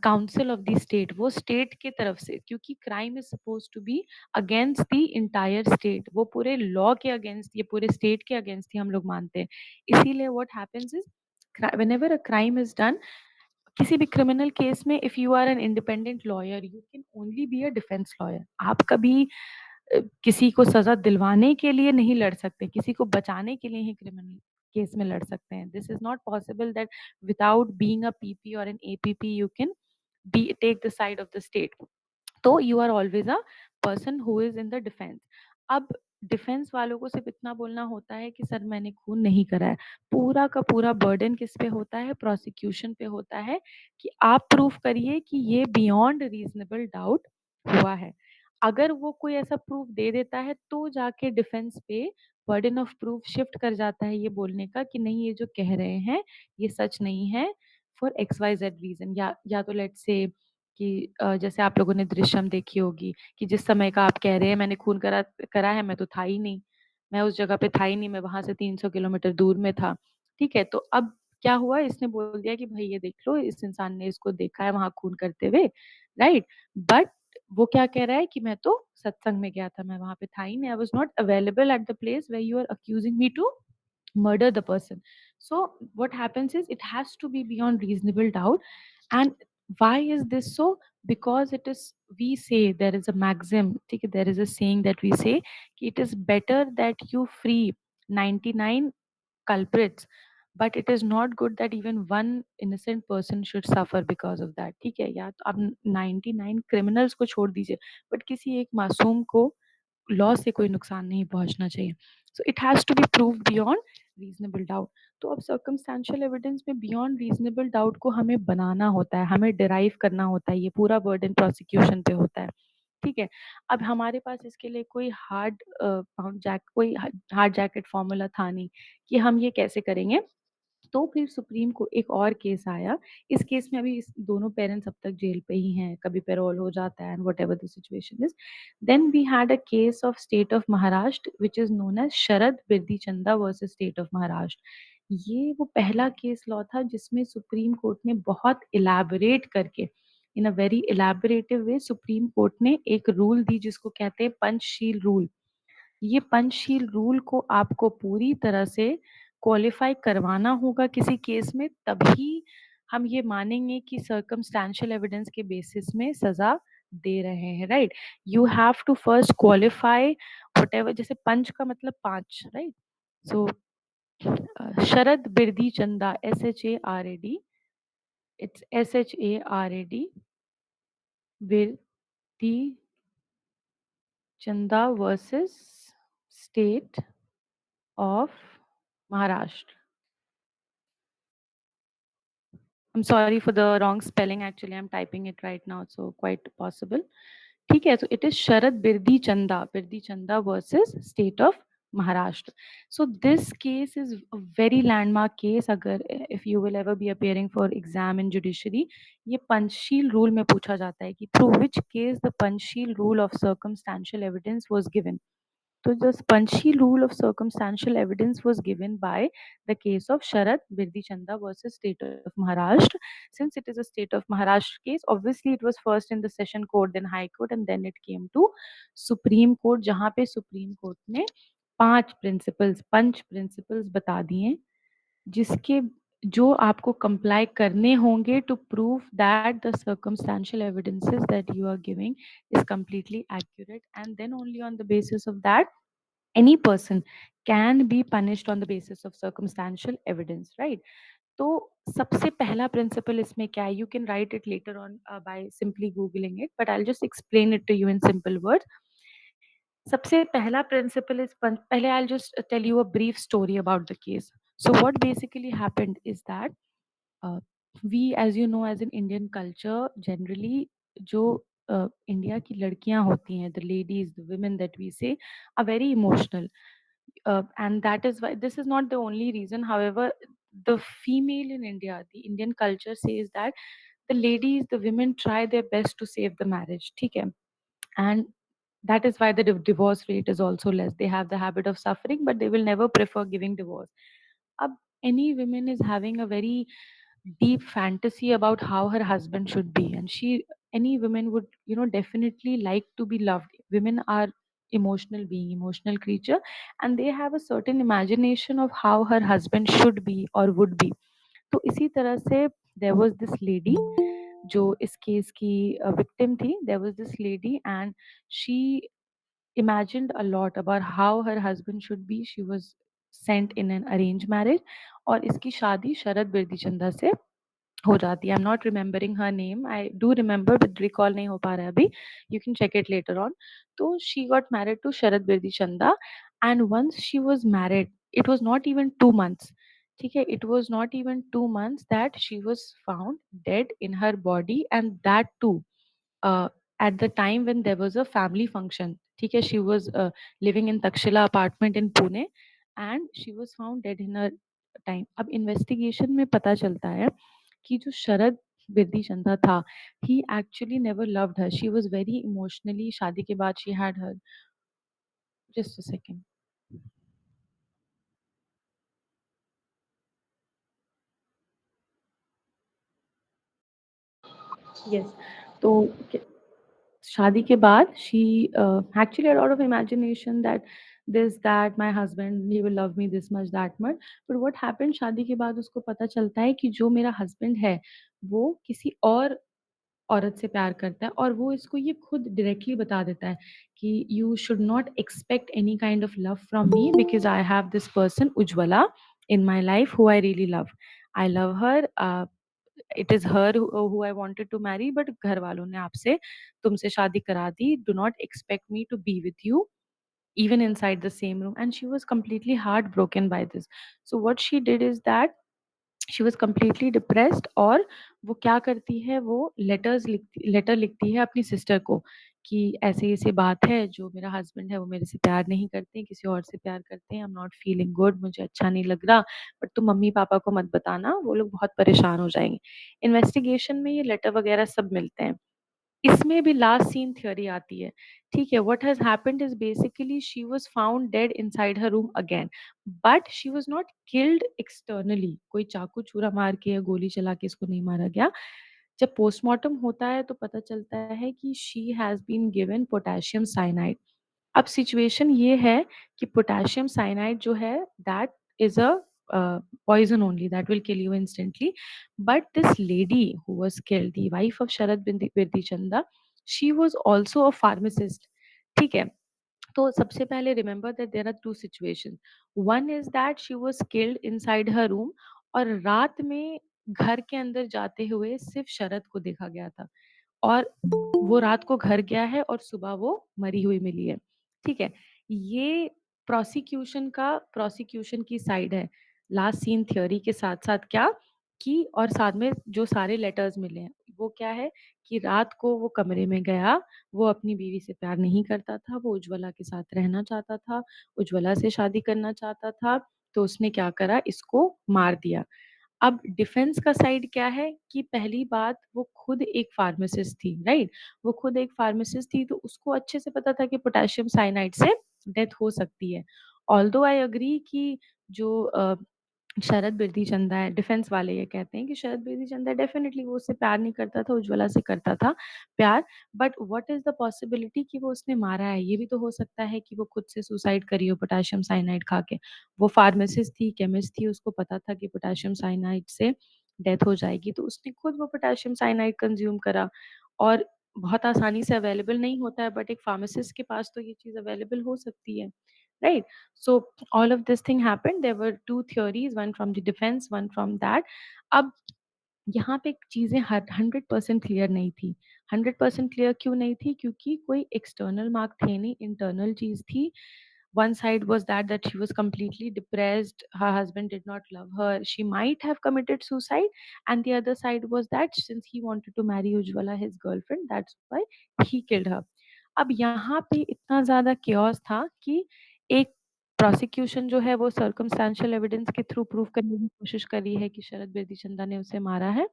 council of the state. वो state के तरफ से, क्योंकि crime is suppose to be against the entire state, वो पूरे law के against, ये पूरे स्टेट के अगेंस्ट ही हम लोग मानते हैं। इसीलिए what happens is, whenever a crime is done, किसी भी क्रिमिनल केस में, if you are an independent lawyer, you can only be a defence lawyer. आप कभी किसी को सजा दिलवाने के लिए नहीं लड़ सकते, किसी को बचाने के लिए ही क्रिमिनल केस में लड़ सकते हैं। This is not possible that without being a PP or an APP you can be take the side of the state. तो you are always a person who is in the defence. अब defence वालों को सिर्फ इतना बोलना होता है कि सर मैंने खून नहीं करा है। पूरा का पूरा बर्डन किस पे होता है? प्रोसिक्यूशन पे होता है कि आप प्रूफ करिए कि ये बियॉन्ड रीजनेबल डाउट हुआ है। अगर वो कोई ऐसा प्रूफ दे देता है तो जाके डिफेंस पे बर्डन ऑफ प्रूफ शिफ्ट कर जाता है, ये बोलने का कि नहीं, ये जो कह रहे हैं ये सच नहीं है for X Y Z reason. या तो लेट्स से कि जैसे आप लोगों ने दृश्यम देखी होगी कि जिस समय का आप कह रहे हैं मैंने खून करा करा है, मैं तो था ही नहीं, मैं उस जगह पे था ही नहीं, मैं वहां से 300 किलोमीटर दूर में था, ठीक है? तो अब क्या हुआ, इसने बोल दिया कि भाई ये देख लो, इस इंसान ने इसको देखा है वहां खून करते हुए, राइट? बट वो क्या कह रहा है कि मैं तो सत्संग में गया था, मैं वहां पे था ही नहीं, I was not available at the place where you are accusing me to murder the person. So what happens is it has to be beyond reasonable doubt. And why is this so? Because it is, we say, there is a maxim, okay, there is a saying that we say कि it is better that you free 99 culprits, but it is not good that even one innocent person should suffer because of that. ठीक है, या तो आप 99 criminals को छोड़ दीजिए, but किसी एक मासूम को लॉ से कोई नुकसान नहीं पहुंचना चाहिए. So it has to be prove beyond reasonable doubt. तो अब सर्कमस्टेंशियल एविडेंस में बियॉन्ड रीजनेबल डाउट को हमें बनाना होता है, हमें डिराइव करना होता है, ये पूरा बर्डन प्रोसिक्यूशन पे होता है. ठीक है, अब हमारे पास इसके लिए कोई हार्ड जैकेट फॉर्मूला था नहीं कि हम ये कैसे करेंगे. तो फिर सुप्रीम को एक और केस आया. इस केस में अभी दोनों पेरेंट्स अब तक जेल पे ही हैं, कभी पैरोल हो जाता है, and whatever the situation is. Then we had a case of state of Maharashtra which is known as Sharad Birdhichand versus state of Maharashtra. ये वो पहला केस लॉ था जिसमें सुप्रीम कोर्ट ने बहुत इलेबोरेट करके, in a very elaborative way, Supreme Court ने एक रूल दी जिसको कहते हैं पंचशील रूल. ये पंचशील रूल को आपको पूरी तरह से क्वालिफाई करवाना होगा किसी केस में, तभी हम ये मानेंगे कि सर्कमस्टेंशियल एविडेंस के बेसिस में सजा दे रहे हैं. Right, you have to first qualify whatever. जैसे पंच का मतलब पांच, राइट. सो शरद बिरदी चंदा, SHARAD, इट्स SHARAD, बिरदी चंदा versus state of Maharashtra. I'm sorry for the wrong spelling. Actually, I'm typing it right now, so quite possible. ठीक है, so it is Sharad Birdi Chanda versus State of Maharashtra. So this case is a very landmark case. अगर if you will ever be appearing for exam in judiciary, ये Panchsheel rule में पूछा जाता है कि through which case the Panchsheel rule of circumstantial evidence was given. So the Panchi rule of circumstantial evidence was given by the case of Sharad Birdi Chanda versus State of Maharashtra. Since it is a State of Maharashtra case, obviously it was first in the Session Court, then High Court, and then it came to Supreme Court, जहाँ पे Supreme Court ने पंच principles बता दिए जिसके जो आपको comply करने होंगे to prove that the circumstantial evidences that you are giving is completely accurate, and then only on the basis of that any person can be punished on the basis of circumstantial evidence, right? तो सबसे पहला principle इसमें क्या है? You can write it later on by simply googling it, but I'll just explain it to you in simple words. सबसे पहला principle is, पहले I'll just tell you a brief story about the case. So what basically happened is that we, as you know, as in Indian culture, generally जो India की लड़कियां होती हैं, the ladies, the women that we say, are very emotional. And that is why this is not the only reason. However, the female in India, the Indian culture says that the ladies, the women try their best to save the marriage. ठीक है? And that is why the divorce rate is also less. They have the habit of suffering, but they will never prefer giving divorce. Ab, any woman is having a very deep fantasy about how her husband should be, and any woman would, definitely like to be loved. Women are emotional being, emotional creature, and they have a certain imagination of how her husband should be or would be. तो इसी तरह से there was this lady जो इस case की victim थी. There was this lady and she imagined a lot about how her husband should be. She was sent in an arranged marriage और इसकी शादी शरद बिरदी चंदा से हो जाती है. I'm not remembering her name. I do remember, but recall नहीं हो पा रहा है अभी. You can check it later on. तो she got married to Sharad Birdi Chanda, and once she was married, it was not even 2 months. ठीक है, it was not even 2 months that she was found dead in her body, and that too at the time when there was a family function. ठीक है, she was living in Takshila apartment in Pune, and she was found dead in her time. अब investigation में पता चलता है कि जो शरद बिरदी चंदा था, he actually never loved her. She was very emotionally, शादी के बाद she had her, just a second. Yes. तो शादी के बाद she actually had a lot of imagination that this that my husband he will love me this much that much, but what happened, शादी के बाद उसको पता चलता है कि जो मेरा हस्बैंड है वो किसी और औरत से प्यार करता है, और वो इसको ये खुद डायरेक्टली बता देता है कि you should not expect any kind of love from me because I have this person Ujjwala in my life who I really love. I love her, it is her who I wanted to marry, but घर वालों ने आपसे तुमसे शादी करा दी, do not expect me to be with you even inside the same room, and she was completely heartbroken by this. So what she did is that she was completely depressed, और वो क्या करती है, वो लेटर लिखती है अपनी sister को कि ऐसे ऐसे बात है, जो मेरा हस्बैंड है वो मेरे से प्यार नहीं करते हैं, किसी और से प्यार करते हैं, I am not feeling good, मुझे अच्छा नहीं लग रहा, बट तुम मम्मी पापा को मत बताना, वो लोग बहुत परेशान हो जाएंगे। इन्वेस्टिगेशन में ये लेटर वगैरह सब मिलते हैं। इसमें भी लास्ट सीन थ्योरी आती है। ठीक है, what has happened is basically she was found dead inside her room again, but she was not killed externally, कोई चाकू छुरा मार के या गोली चला के इसको नहीं मारा गया। जब पोस्टमार्टम होता है तो पता चलता है कि she has been given potassium cyanide. अब सिचुएशन ये है कि पोटेशियम साइनाइड जो है that is a poison only that will kill you instantly, but this lady who was killed, the wife of Sharad Birdhi Chanda, she was also a pharmacist। ठीक है, तो सबसे पहले remember that there are two situation, one is that she was killed inside her room, और रात में घर के अंदर जाते हुए सिर्फ शरद को देखा गया था, और वो रात को घर गया है और सुबह वो मरी हुई मिली है। ठीक है, ये प्रोसिक्यूशन की साइड है। लास्ट सीन थ्योरी के साथ साथ क्या कि, और साथ में जो सारे लेटर्स मिले हैं वो क्या है कि रात को वो कमरे में गया, वो अपनी बीवी से प्यार नहीं करता था, वो उज्ज्वला के साथ रहना चाहता था, उज्ज्वला से शादी करना चाहता था, तो उसने क्या करा, इसको मार दिया। अब डिफेंस का साइड क्या है कि पहली बात वो खुद एक फार्मासिस्ट थी, राइट? वो खुद एक फार्मासिस्ट थी, तो उसको अच्छे से पता था कि पोटेशियम साइनाइड से डेथ हो सकती है। ऑल्दो आई एग्री कि जो शरद बिरधी चंदा है, डिफेंस वाले ये कहते हैं कि शरद बिरधी चंदा डेफिनेटली वो उससे प्यार नहीं करता था, उज्ज्वला से करता था प्यार, but what is the possibility कि वो उसने मारा है? ये भी तो हो सकता है कि वो खुद से सुसाइड करी हो पोटेशियम साइनाइड खा के। वो फार्मासिस्ट थी, केमिस्ट थी, उसको पता था कि पोटेशियम साइनाइड से डेथ हो जाएगी, तो उसने खुद वो पोटेशियम साइनाइड कंज्यूम करा, और बहुत आसानी से अवेलेबल नहीं होता है, बट एक फार्मासिस्ट के पास तो ये चीज़ अवेलेबल हो सकती है, right? So all of this thing happened. There were two theories, one from the defense, one from that. अब यहाँ पे चीज़ें 100% क्लियर नहीं थी। 100% क्लियर क्यों नहीं थी? क्योंकि कोई एक्सटर्नल मार्क थे नहीं, इंटरनल चीज़ थी। One side was that she was completely depressed, her husband did not love her, she might have committed suicide, and the other side was that since he wanted to marry Ujjwala, his girlfriend, that's why he killed her। अब यहाँ पे इतना ज़्यादा chaos था कि एक prosecution जो है वो सर्कमस्टेंशियल एविडेंस के थ्रू प्रूव करने की कोशिश कर रही है कि शरद बेदी चंदा ने उसे मारा है,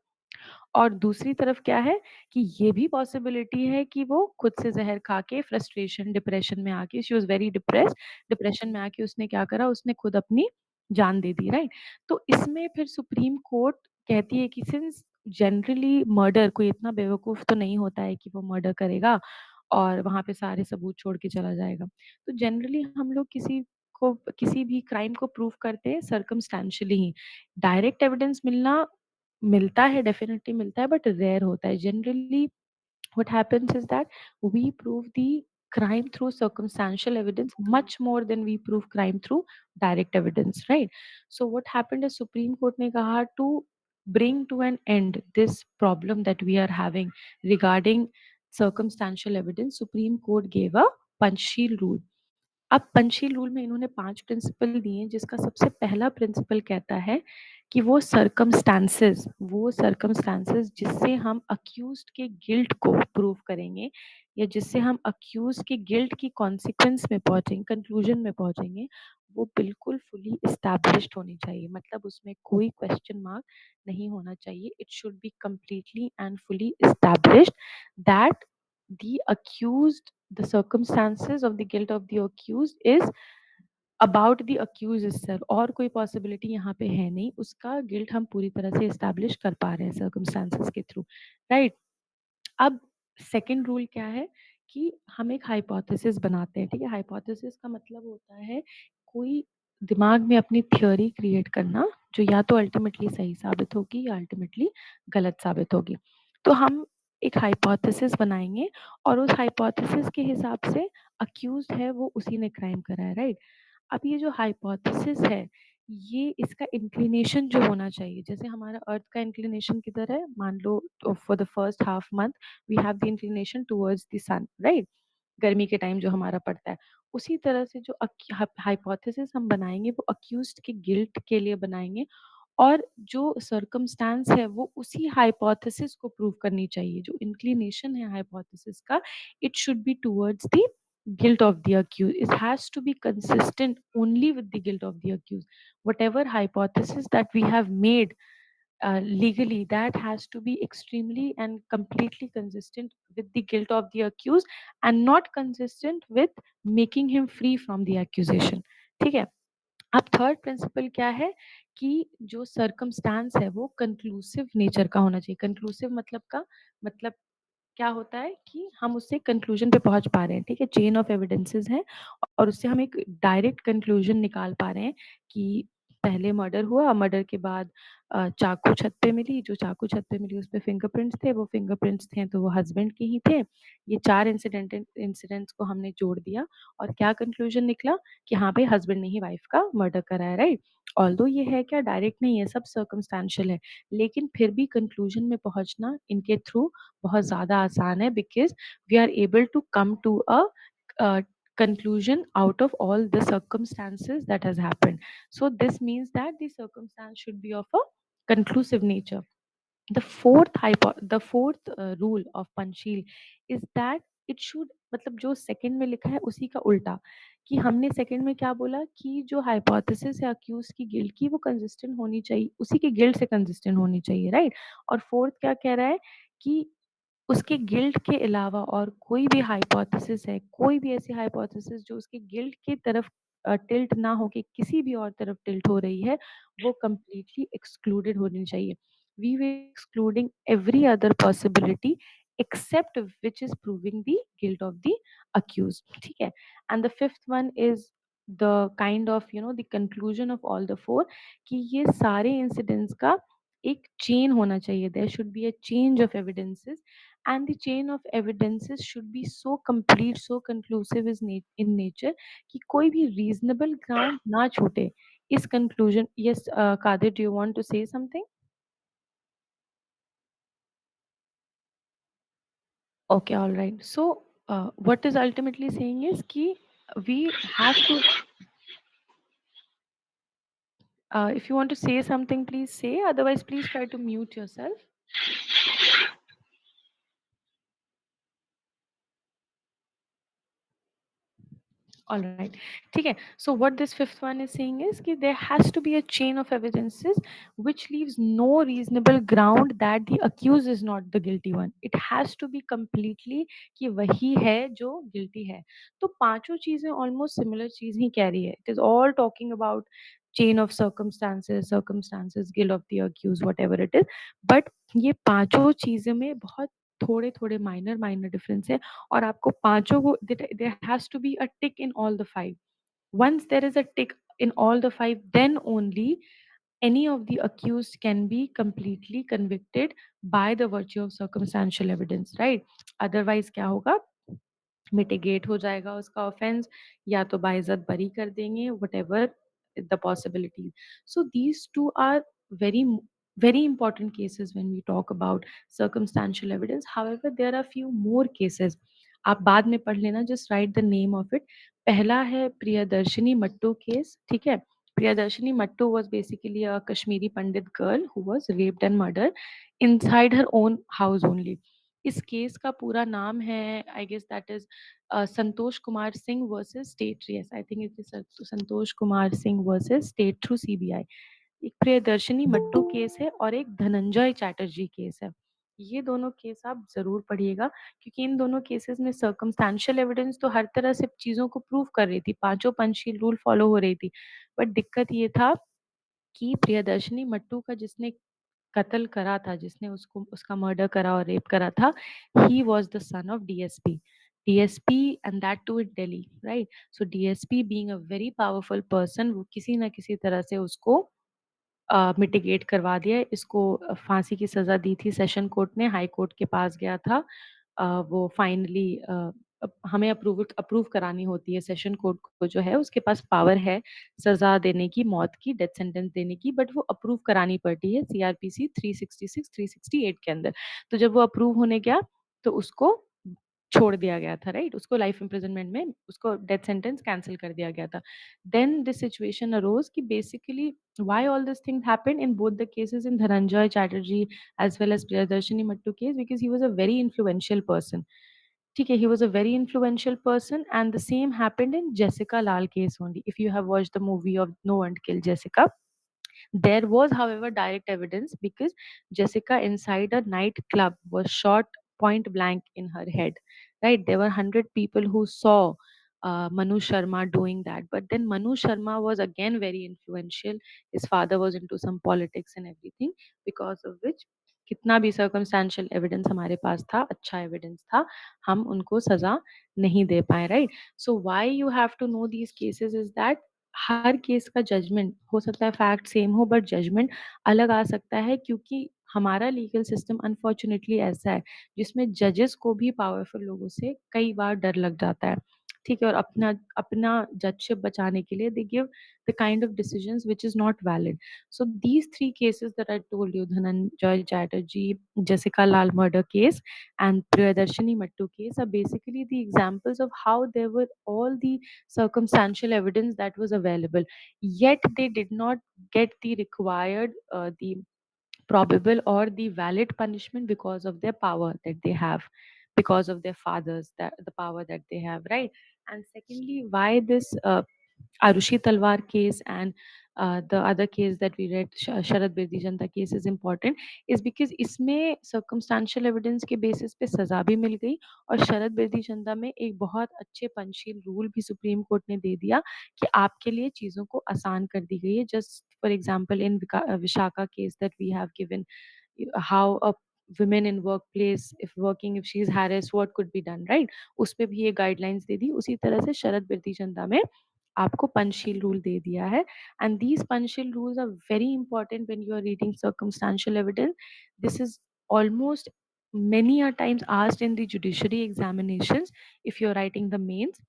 और दूसरी तरफ क्या है कि ये भी पॉसिबिलिटी है कि वो खुद से जहर खा के फ्रस्ट्रेशन डिप्रेशन में आके, she was very depressed, depression में आके उसने क्या करा, उसने खुद अपनी जान दे दी, राइट? तो इसमें फिर सुप्रीम कोर्ट कहती है कि सिंस जनरली मर्डर, कोई इतना बेवकूफ तो नहीं होता है कि वो मर्डर करेगा और वहां पे सारे सबूत छोड़ के चला जाएगा। तो जनरली हम लोग किसी भी क्राइम को प्रूव करते हैं सर्कमस्टेंशियली ही। डायरेक्ट एविडेंस मिलता है, डेफिनेटली मिलता है, बट रेयर होता है। Generally what happens is that we prove the crime through circumstantial evidence much more than we prove crime through direct evidence, right? So what happened is supreme court ne kaha to bring to an end this problem that we are having regarding circumstantial evidence, supreme court gave a panchsheel rule। अब Panchsheel rule में इन्होंने 5 principal दिए, जिसका सबसे पहला principal कहता है कि वो सर्कमस्टांसेस जिससे हम अक्यूज्ड के गिल्ट को प्रूव करेंगे, या जिससे हम अक्यूज्ड के गिल्ट की कॉन्सिक्वेंस में पहुंचेंगे, कंक्लूजन में पहुंचेंगे, वो बिल्कुल फुली एस्टैब्लिश्ड होनी चाहिए। मतलब उसमें कोई क्वेश्चन मार्क नहीं होना चाहिए। It should be completely and fully established that the accused, the circumstances of the guilt of the accused is about the accused itself, और कोई पॉसिबिलिटी यहाँ पे है नहीं, उसका गिल्ट हम पूरी तरह से एस्टैब्लिश कर पा रहे हैं सर्कमस्टांसेस के थ्रू, राइट? अब सेकंड रूल क्या है कि हम एक हाइपोथेसिस बनाते हैं, ठीक है। हाइपोथेसिस का मतलब होता है कोई दिमाग में अपनी थ्योरी क्रिएट करना जो या तो अल्टीमेटली सही साबित होगी या अल्टीमेटली गलत साबित होगी। तो हम एक हाइपोथेसिस बनाएंगे और उस हाइपोथेसिस के हिसाब से अक्यूज है वो उसी ने क्राइम करा है, राइट। अब ये जो हाइपोथेसिस है, ये इसका इंक्लिनेशन जो होना चाहिए, जैसे हमारा अर्थ का इंक्लिनेशन किधर है, मान लो for the first half month we have the inclination towards the sun, right. गर्मी के टाइम जो हमारा पड़ता है, उसी तरह से जो हाइपोथेसिस हम बनाएंगे वो अक्यूज्ड के गिल्ट के लिए बनाएंगे, और जो सर्कमस्टांस है वो उसी हाइपोथेसिस को प्रूव करनी चाहिए। जो इंक्लिनेशन है हाइपोथेसिस का, it should be towards the guilt of the accused. It has to be consistent only with the guilt of the accused. Whatever hypothesis that we have made legally, that has to be extremely and completely consistent with the guilt of the accused and not consistent with making him free from the accusation. ठीक है। अब third principal क्या है कि जो circumstance है वो conclusive nature का होना चाहिए। कंक्लूसिव मतलब का मतलब क्या होता है कि हम उससे कंक्लूजन पे पहुंच पा रहे हैं, ठीक है। चेन ऑफ एविडेंसेस है और उससे हम एक डायरेक्ट कंक्लूजन निकाल पा रहे हैं कि पहले मर्डर हुआ, मर्डर के बाद चाकू छत पे मिली, जो चाकू छत पे मिली उस पे फिंगरप्रिंट्स थे, वो फिंगरप्रिंट्स थे तो वो हस्बैंड के ही थे। ये चार इंसिडेंट्स को हमने जोड़ दिया और क्या कंक्लूजन निकला कि हाँ भाई हस्बैंड ने ही वाइफ का मर्डर करा है, राइट। ऑल्दो ये है क्या डायरेक्ट नहीं है, सब सर्कमस्टेंशियल है, लेकिन फिर भी कंक्लूजन में पहुंचना इनके थ्रू बहुत ज़्यादा आसान है, because we are able to come to a conclusion out of all the circumstances that has happened. So this means that the circumstance should be of a conclusive nature. The fourth rule of Panchsheel is that it should, मतलब जो second में लिखा है उसी का उल्टा, कि हमने सेकंड में क्या बोला कि जो हाइपोथेसिस है अक्यूज की गिल्ट की वो कंसिस्टेंट होनी चाहिए, उसी के गिल्ट से कंसिस्टेंट होनी चाहिए, राइट। और फोर्थ क्या कह रहा है कि उसके गिल्ट के अलावा और कोई भी हाइपोथेसिस है, कोई भी ऐसी हाइपोथेसिस जो उसके गिल्ट की तरफ टिल्ट ना हो कि किसी भी और तरफ टिल्ट हो रही है, वो कंप्लीटली एक्सक्लूडेड होनी चाहिए। We way excluding every other possibility except which is proving the guilt of the accused, ठीक है। And the fifth one is the kind of the conclusion of all the four, कि ये सारे incidents का एक chain होना चाहिए, there should be a change of evidences, and the chain of evidences should be so complete, so conclusive in nature कि कोई भी reasonable ground ना छूटे इस conclusion। Yes, Kadir, do you want to say something? Okay, all right. So what is ultimately saying is कि we have to, if you want to say something, please say, otherwise please try to mute yourself. All right, ठीक है। So what this fifth one is saying is कि there has to be a chain of evidences which leaves no reasonable ground that the accused is not the guilty one. It has to be completely कि वही है जो guilty है। तो पांचों चीजें almost similar चीज ही कह रही है। It is all talking about chain of circumstances, guilt of the accused, whatever it is. But ये पांचों चीजें में बहुत थोड़े थोड़े माइनर डिफरेंस है, और आपको पांचों को there has to be a tick in all the five. Once there is a tick in all the five, then only any of the accused can be completely convicted by the virtue of circumstantial evidence, right? Otherwise क्या होगा, mitigate हो जाएगा उसका offence, या तो बाइज्जत बरी कर देंगे, whatever the possibilities. So these two are very very important cases when we talk about circumstantial evidence. However, there are few more cases, आप बाद में पढ़ लेना, just write the name of it. पहला है प्रियदर्शनी मट्टू केस, ठीक है। Priyadarshini Mattoo was basically a Kashmiri Pandit girl who was raped and murdered inside her own house only. इस केस का पूरा नाम है, I guess that is Santosh Kumar Singh versus state, yes I think it is Santosh Kumar Singh versus state through CBI. एक Priyadarshini Mattu case है और एक Dhananjay Chatterjee case है। ये दोनों केस आप जरूर पढ़िएगा, क्योंकि इन दोनों केसेस में सर्कमस्टेंशियल एविडेंस तो हर तरह से चीजों को प्रूव कर रही थी, पांचों पंचशील रूल फॉलो हो रही थी, बट दिक्कत ये था कि प्रियदर्शनी मट्टू का जिसने कत्ल करा था, जिसने उसको उसका मर्डर करा और रेप करा था, he was the son of DSP, DSP, and that too in Delhi, right? So DSP being a very powerful person, वो किसी ना किसी तरह से उसको मिटिगेट करवा दिया। इसको फांसी की सज़ा दी थी सेशन कोर्ट ने, हाई कोर्ट के पास गया था। वो फाइनली हमें अप्रूव करानी होती है सेशन कोर्ट को, जो है उसके पास पावर है सज़ा देने की, मौत की, डेथ सेंटेंस देने की, बट वो अप्रूव करानी पड़ती है सीआरपीसी 366 368 के अंदर। तो जब वो अप्रूव होने गया तो उसको छोड़ दिया गया था, राइट? उसको लाइफ इम्प्रिजनमेंट में उसको डेथ सेंटेंस कैंसल कर दिया गया था। देन दिस सिचुएशन अरोज कि basically why all this thing happened in both the cases, in Dhananjay Chatterjee as well as Priyadarshini Mattu case, because he was a very influential person. ठीक है, he was a very influential person, and the same happened in Jessica Lal case only. If you have watched the movie of No One Killed Jessica, there was, however, direct evidence because Jessica inside a nightclub was shot point blank in her head. Right? There were 100 people who saw Manu Sharma doing that. But then Manu Sharma was again very influential. His father was into some politics and everything, because of which कितना भी circumstantial evidence हमारे पास था, अच्छा evidence था, हम उनको सजा नहीं दे पाए, right? So why you have to know these cases is that her case का जजमेंट हो सकता है, फैक्ट सेम हो बट जजमेंट अलग आ सकता है, क्योंकि हमारा लीगल सिस्टम अनफॉर्चुनेटली ऐसा है जिसमें जजेस को भी पावरफुल लोगों से कई बार डर लग जाता है, ठीक है? और अपना अपना जजशिप बचाने के लिए they give the kind of decisions which is not valid. So these three cases that I told you, Dhananjay Chatterjee, Jessica Lal murder case, and Priyadarshini Mattu case, are basically the examples of how there were all the circumstantial evidence that was available, yet they did not get the required, the probable or the valid punishment because of their power that they have, because of their fathers, that the power that they have, right? And secondly, why this Arushi Talwar case and the other case that we read, Sharad Birdi Janta case, is important is because इसमें circumstantial evidence के basis पे सजा भी मिल गई, और शरद बिरदी चंदा में एक बहुत अच्छे पंचशील रूल भी सुप्रीम कोर्ट ने दे दिया कि आपके लिए चीज़ों को आसान कर दी गई है. Just for example in Vishaka case that we have given, how a women in workplace, if working, if she is harassed, what could be done, right? उस पे भी ये गाइडलाइंस दे दी. उसी तरह से शरद बिरदी चंदा में आपको पंचशील रूल दे दिया है. And these Panchsheel rules are very important when you are reading circumstantial evidence. This is almost many a times asked in the judiciary examinations if you're writing the mains.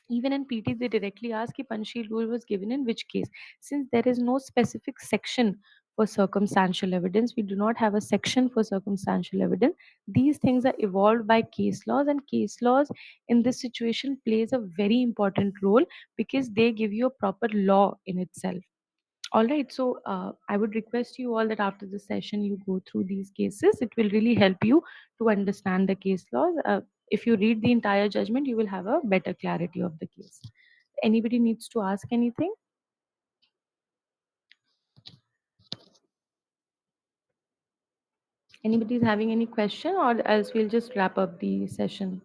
Even in PT, they directly ask if Panchsheel rule was given in which case. Since there is no specific section for circumstantial evidence, we do not have a section for circumstantial evidence. These things are evolved by case laws, and case laws in this situation plays a very important role because they give you a proper law in itself. All right, so I would request you all that after this session you go through these cases. It will really help you to understand the case laws. If you read the entire judgment, you will have a better clarity of the case. Anybody needs to ask anything? Anybody is having any question, or else we'll just wrap up the session.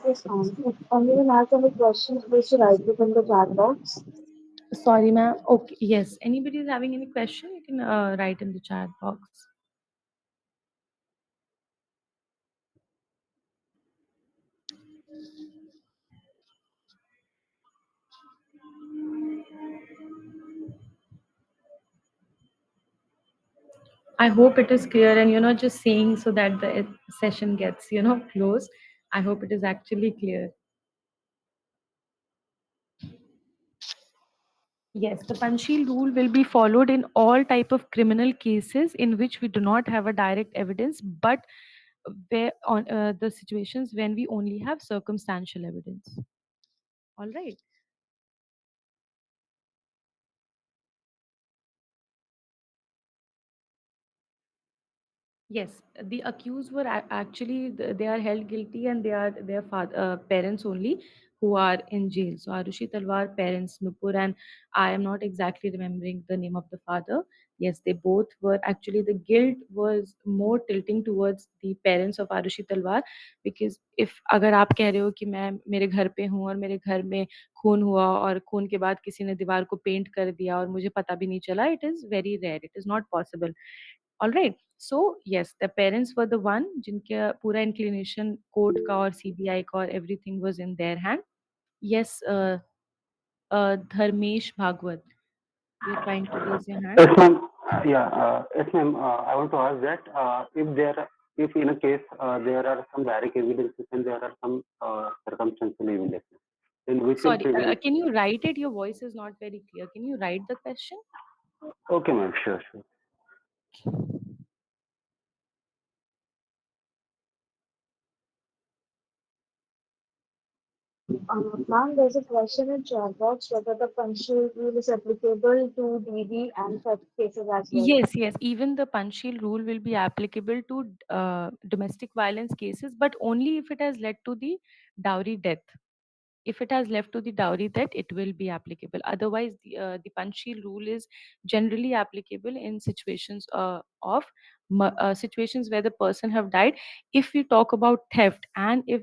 Yes, ma'am. If anyone has any questions, please write it in the chat box. Sorry, ma'am. Okay, yes. Anybody is having any question, you can write in the chat box. I hope it is clear and you're not just saying so that the session gets, closed. I hope it is actually clear. Yes, the Panchsheel rule will be followed in all type of criminal cases in which we do not have a direct evidence, but where on the situations when we only have circumstantial evidence. All right. Yes, the accused were actually they are held guilty, and they are their parents only who are in jail. So Arushi Talwar parents Nupur and I am not exactly remembering the name of the father. Yes, they both were actually, the guilt was more tilting towards the parents of Arushi Talwar, because if अगर आप कह रहे हो कि मैं मेरे घर पे हूँ और मेरे घर में खून हुआ और खून के बाद किसी ने दीवार को पेंट कर दिया और मुझे पता भी नहीं चला, it is very rare, it is not possible. All right. So yes, the parents were the one जिनका पूरा इंक्लिनेशन कोर्ट का और सीबीआई का और everything was in their hand. Yes, Dharmesh Bhagwat, you're trying to raise your hand. Yes, ma'am. Yeah, yes, ma'am. I want to ask that if in a case there are some direct evidences and there are some circumstantial evidences, then which will Sorry, prevail? can you write it? Your voice is not very clear. Can you write the question? Okay, ma'am. Sure, sure. Ma'am, there's a question in chat box whether the punctual rule is applicable to DD and such cases as well. Yes, yes. Even the Panchsheel rule will be applicable to domestic violence cases, but only if it has led to the dowry death. If it has left to the dowry debt, it will be applicable. Otherwise, the Panchsheel rule is generally applicable in situations of situations where the person have died. If we talk about theft, and if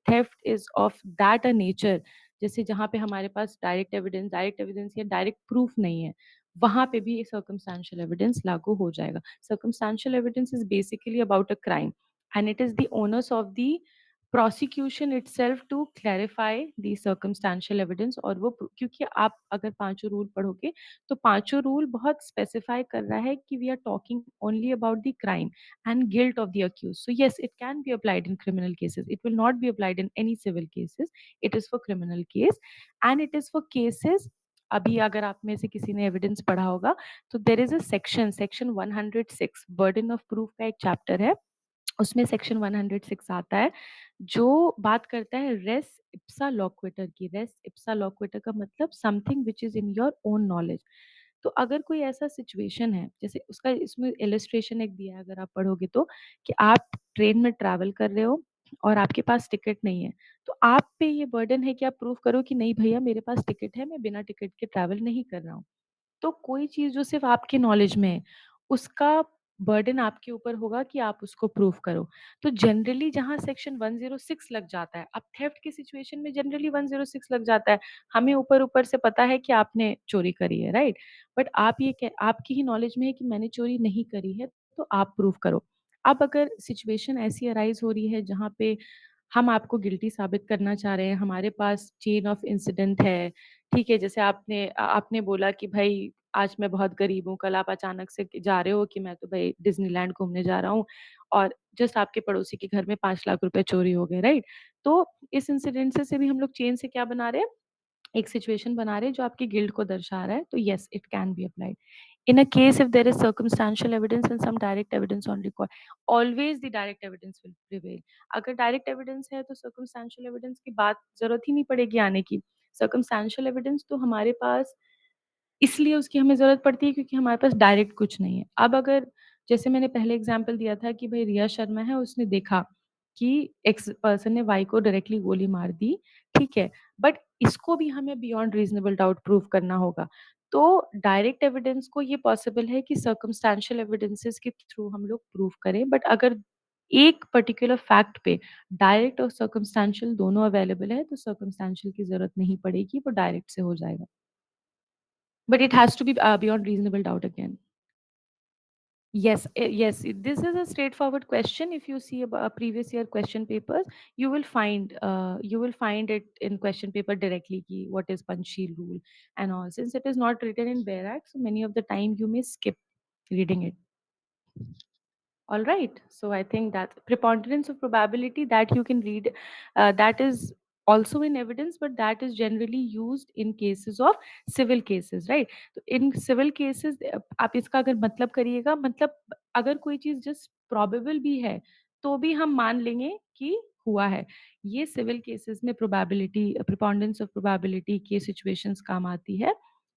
theft is of that a nature, जैसे जहाँ पे हमारे पास direct evidence या direct proof नहीं है, वहां पे भी सर्कमस्टांशियल एविडेंस लागू हो जाएगा. Circumstantial evidence is basically about a crime, and it is the onus of the prosecution itself to clarify the circumstantial evidence. और वो क्योंकि आप अगर पांचों रूल पढ़ोगे तो पांचों रूल बहुत स्पेसिफाई कर रहा है कि we are talking only about the crime and guilt of the accused. So yes, it can be applied in criminal cases. It will not be applied in any civil cases. It is for criminal case, and it is for cases. अभी अगर आप में से किसी ने evidence पढ़ा होगा तो there is a section 106 burden of proof का एक चैप्टर है. उसमें सेक्शन 106 आता है जो बात करता है रेस इप्सा लॉक्वेटर की. रेस इप्सा लॉक्वेटर का मतलब something which is in your own knowledge. तो अगर कोई ऐसा सिचुएशन है, जैसे उसका इसमें इलस्ट्रेशन एक दिया है अगर आप पढ़ोगे तो, कि आप ट्रेन में ट्रैवल कर रहे हो और आपके पास टिकट नहीं है, तो आप पे ये बर्डन है कि आप प्रूव करो कि नहीं भैया मेरे पास टिकट है, मैं बिना टिकट के ट्रैवल नहीं कर रहा हूँ. तो कोई चीज़ जो सिर्फ़ आपके नॉलेज में है, उसका बर्डन आपके ऊपर होगा कि आप उसको प्रूव करो. तो जनरली जहाँ सेक्शन 106 लग जाता है, अब थेफ्ट की सिचुएशन में जनरली 106 लग जाता है. हमें ऊपर-ऊपर से पता है कि आपने चोरी करी है, राइट? बट आप ये क आपकी ही नॉलेज में है कि मैंने चोरी नहीं करी है, तो आप प्रूव करो. अब अगर सिचुएशन ऐसी अराइज़ हो रही है जहाँ पे हम आपको गिल्टी साबित करना चाह रहे हैं, हमारे पास चेन ऑफ इंसिडेंट है, ठीक है? जैसे आपने बोला कि भई आज मैं बहुत गरीब हूँ, कल आप अचानक से जा रहे हो कि मैं तो भई डिज़नीलैंड घूमने जा रहा हूँ और जस्ट आपके पड़ोसी के घर में 5 लाख रुपए चोरी हो गए, राइट? तो इस इंसिडेंट से भी हम लोग चेन से क्या बना रहे हैं, एक सिचुएशन बना रहे हैं जो आपकी गिल्ट को दर्शा रहा है, तो yes it can be applied. In a case if there is circumstantial evidence and some direct evidence on record, always the direct evidence will prevail. अगर डायरेक्ट एविडेंस है तो सर्कमस्टेंशियल एविडेंस की बात जरूरत ही नहीं पड़ेगी आने की. सर्कमस्टेंशियल एविडेंस तो हमारे पास इसलिए उसकी हमें ज़रूरत पड़ती है क्योंकि हमारे पास डायरेक्ट कुछ नहीं है. अब अगर जैसे मैंने पहले एग्ज़ाम्पल दिया था कि भई रिया शर्मा है, उसने देखा कि एक्स पर्सन ने वाई को डायरेक्टली गोली मार दी, ठीक है? बट इसको भी हमें बियॉन्ड रीज़नेबल डाउट प्रूव करना होगा. तो डायरेक्ट एविडेंस को ये पॉसिबल है कि सर्कमस्टेंशियल एविडेंसेस के थ्रू हम लोग प्रूव करें. बट अगर एक पर्टिकुलर फैक्ट पे डायरेक्ट और सर्कमस्टेंशियल दोनों अवेलेबल है, तो सर्कमस्टेंशियल की ज़रूरत नहीं पड़ेगी, वो डायरेक्ट से हो जाएगा. But it has to be beyond reasonable doubt again. Yes, yes. This is a straightforward question. If you see previous year question papers, you will find it in question paper directly. Ki what is Panchsheel rule and all. Since it is not written in Barak, so many of the time you may skip reading it. All right. So I think that preponderance of probability that you can read, that is also in evidence, but that is generally used in cases of civil cases, right? तो in civil cases आप इसका अगर मतलब करिएगा, मतलब अगर कोई चीज़ just probable भी है, तो भी हम मान लेंगे कि हुआ है. ये सिविल केसेस में प्रोबेबिलिटी प्रिपोंडेंस ऑफ प्रोबेबिलिटी के सिचुएशंस काम आती है.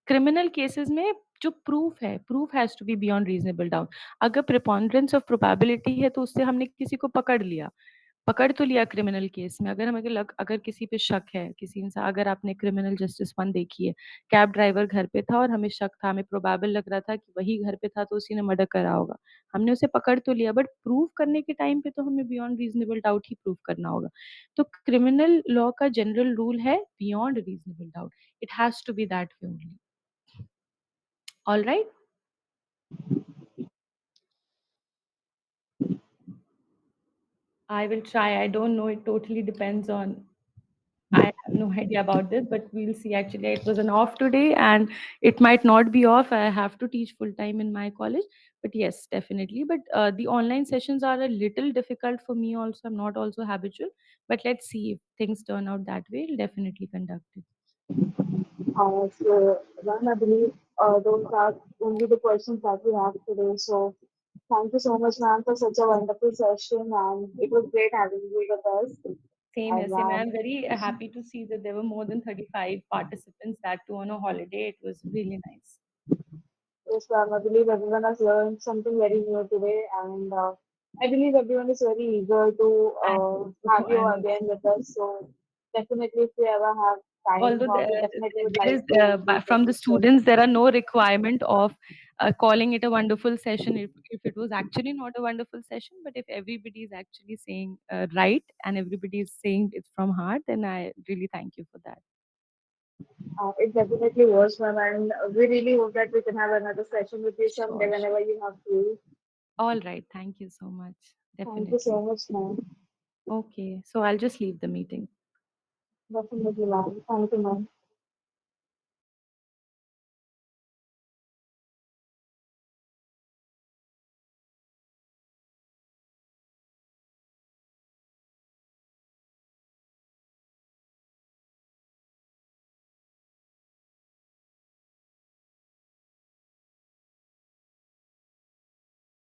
क्रिमिनल केसेस में जो प्रूफ है, proof has to be beyond reasonable doubt. अगर प्रिपोंडेंस ऑफ प्रोबेबिलिटी है तो उससे हमने किसी को पकड़ तो लिया क्रिमिनल केस में. अगर हमें अगर किसी पे शक है, किसी इंसान, अगर आपने क्रिमिनल जस्टिस 1 देखी है, कैब ड्राइवर घर पे था और हमें शक था, हमें प्रोबेबल लग रहा था कि वही घर पे था तो उसी ने मर्डर करा होगा. हमने उसे पकड़ तो लिया, बट प्रूव करने के टाइम पे तो हमें बियॉन्ड रीजनेबल डाउट ही प्रूव करना होगा. तो क्रिमिनल लॉ का जनरल रूल है beyond reasonable doubt. It has to be that way only. All right. I will try. I don't know. It totally depends on. I have no idea about this, but we'll see. Actually, it was an off today, and it might not be off. I have to teach full time in my college. But yes, definitely. But the online sessions are a little difficult for me. Also, I'm not also habitual. But let's see if things turn out that way. We'll definitely conduct it. So, Ram, I believe those are only the questions that we have today. So, thank you so much, ma'am, for such a wonderful session, and it was great having you with us. Same here, And same. I'm very happy to see that there were more than 35 participants, that too on a holiday. It was really nice. yes, ma'am, I believe everyone has learned something very new today, and I believe everyone is very eager to I hope so. have you I hope again so. with us. So, definitely, if we ever have time, Although we definitely would there like is, to do from the this show. students, there are no requirement of calling it a wonderful session if it was actually not a wonderful session. But if everybody is actually saying right and everybody is saying it from heart, then I really thank you for that. It definitely was, ma'am, and we really hope that we can have another session with you someday Sure, sure. whenever you have free. All right. Thank you so much. Thank you so Definitely. much, ma'am. Okay. So I'll just leave the meeting. Definitely, ma'am. Thank you, ma'am.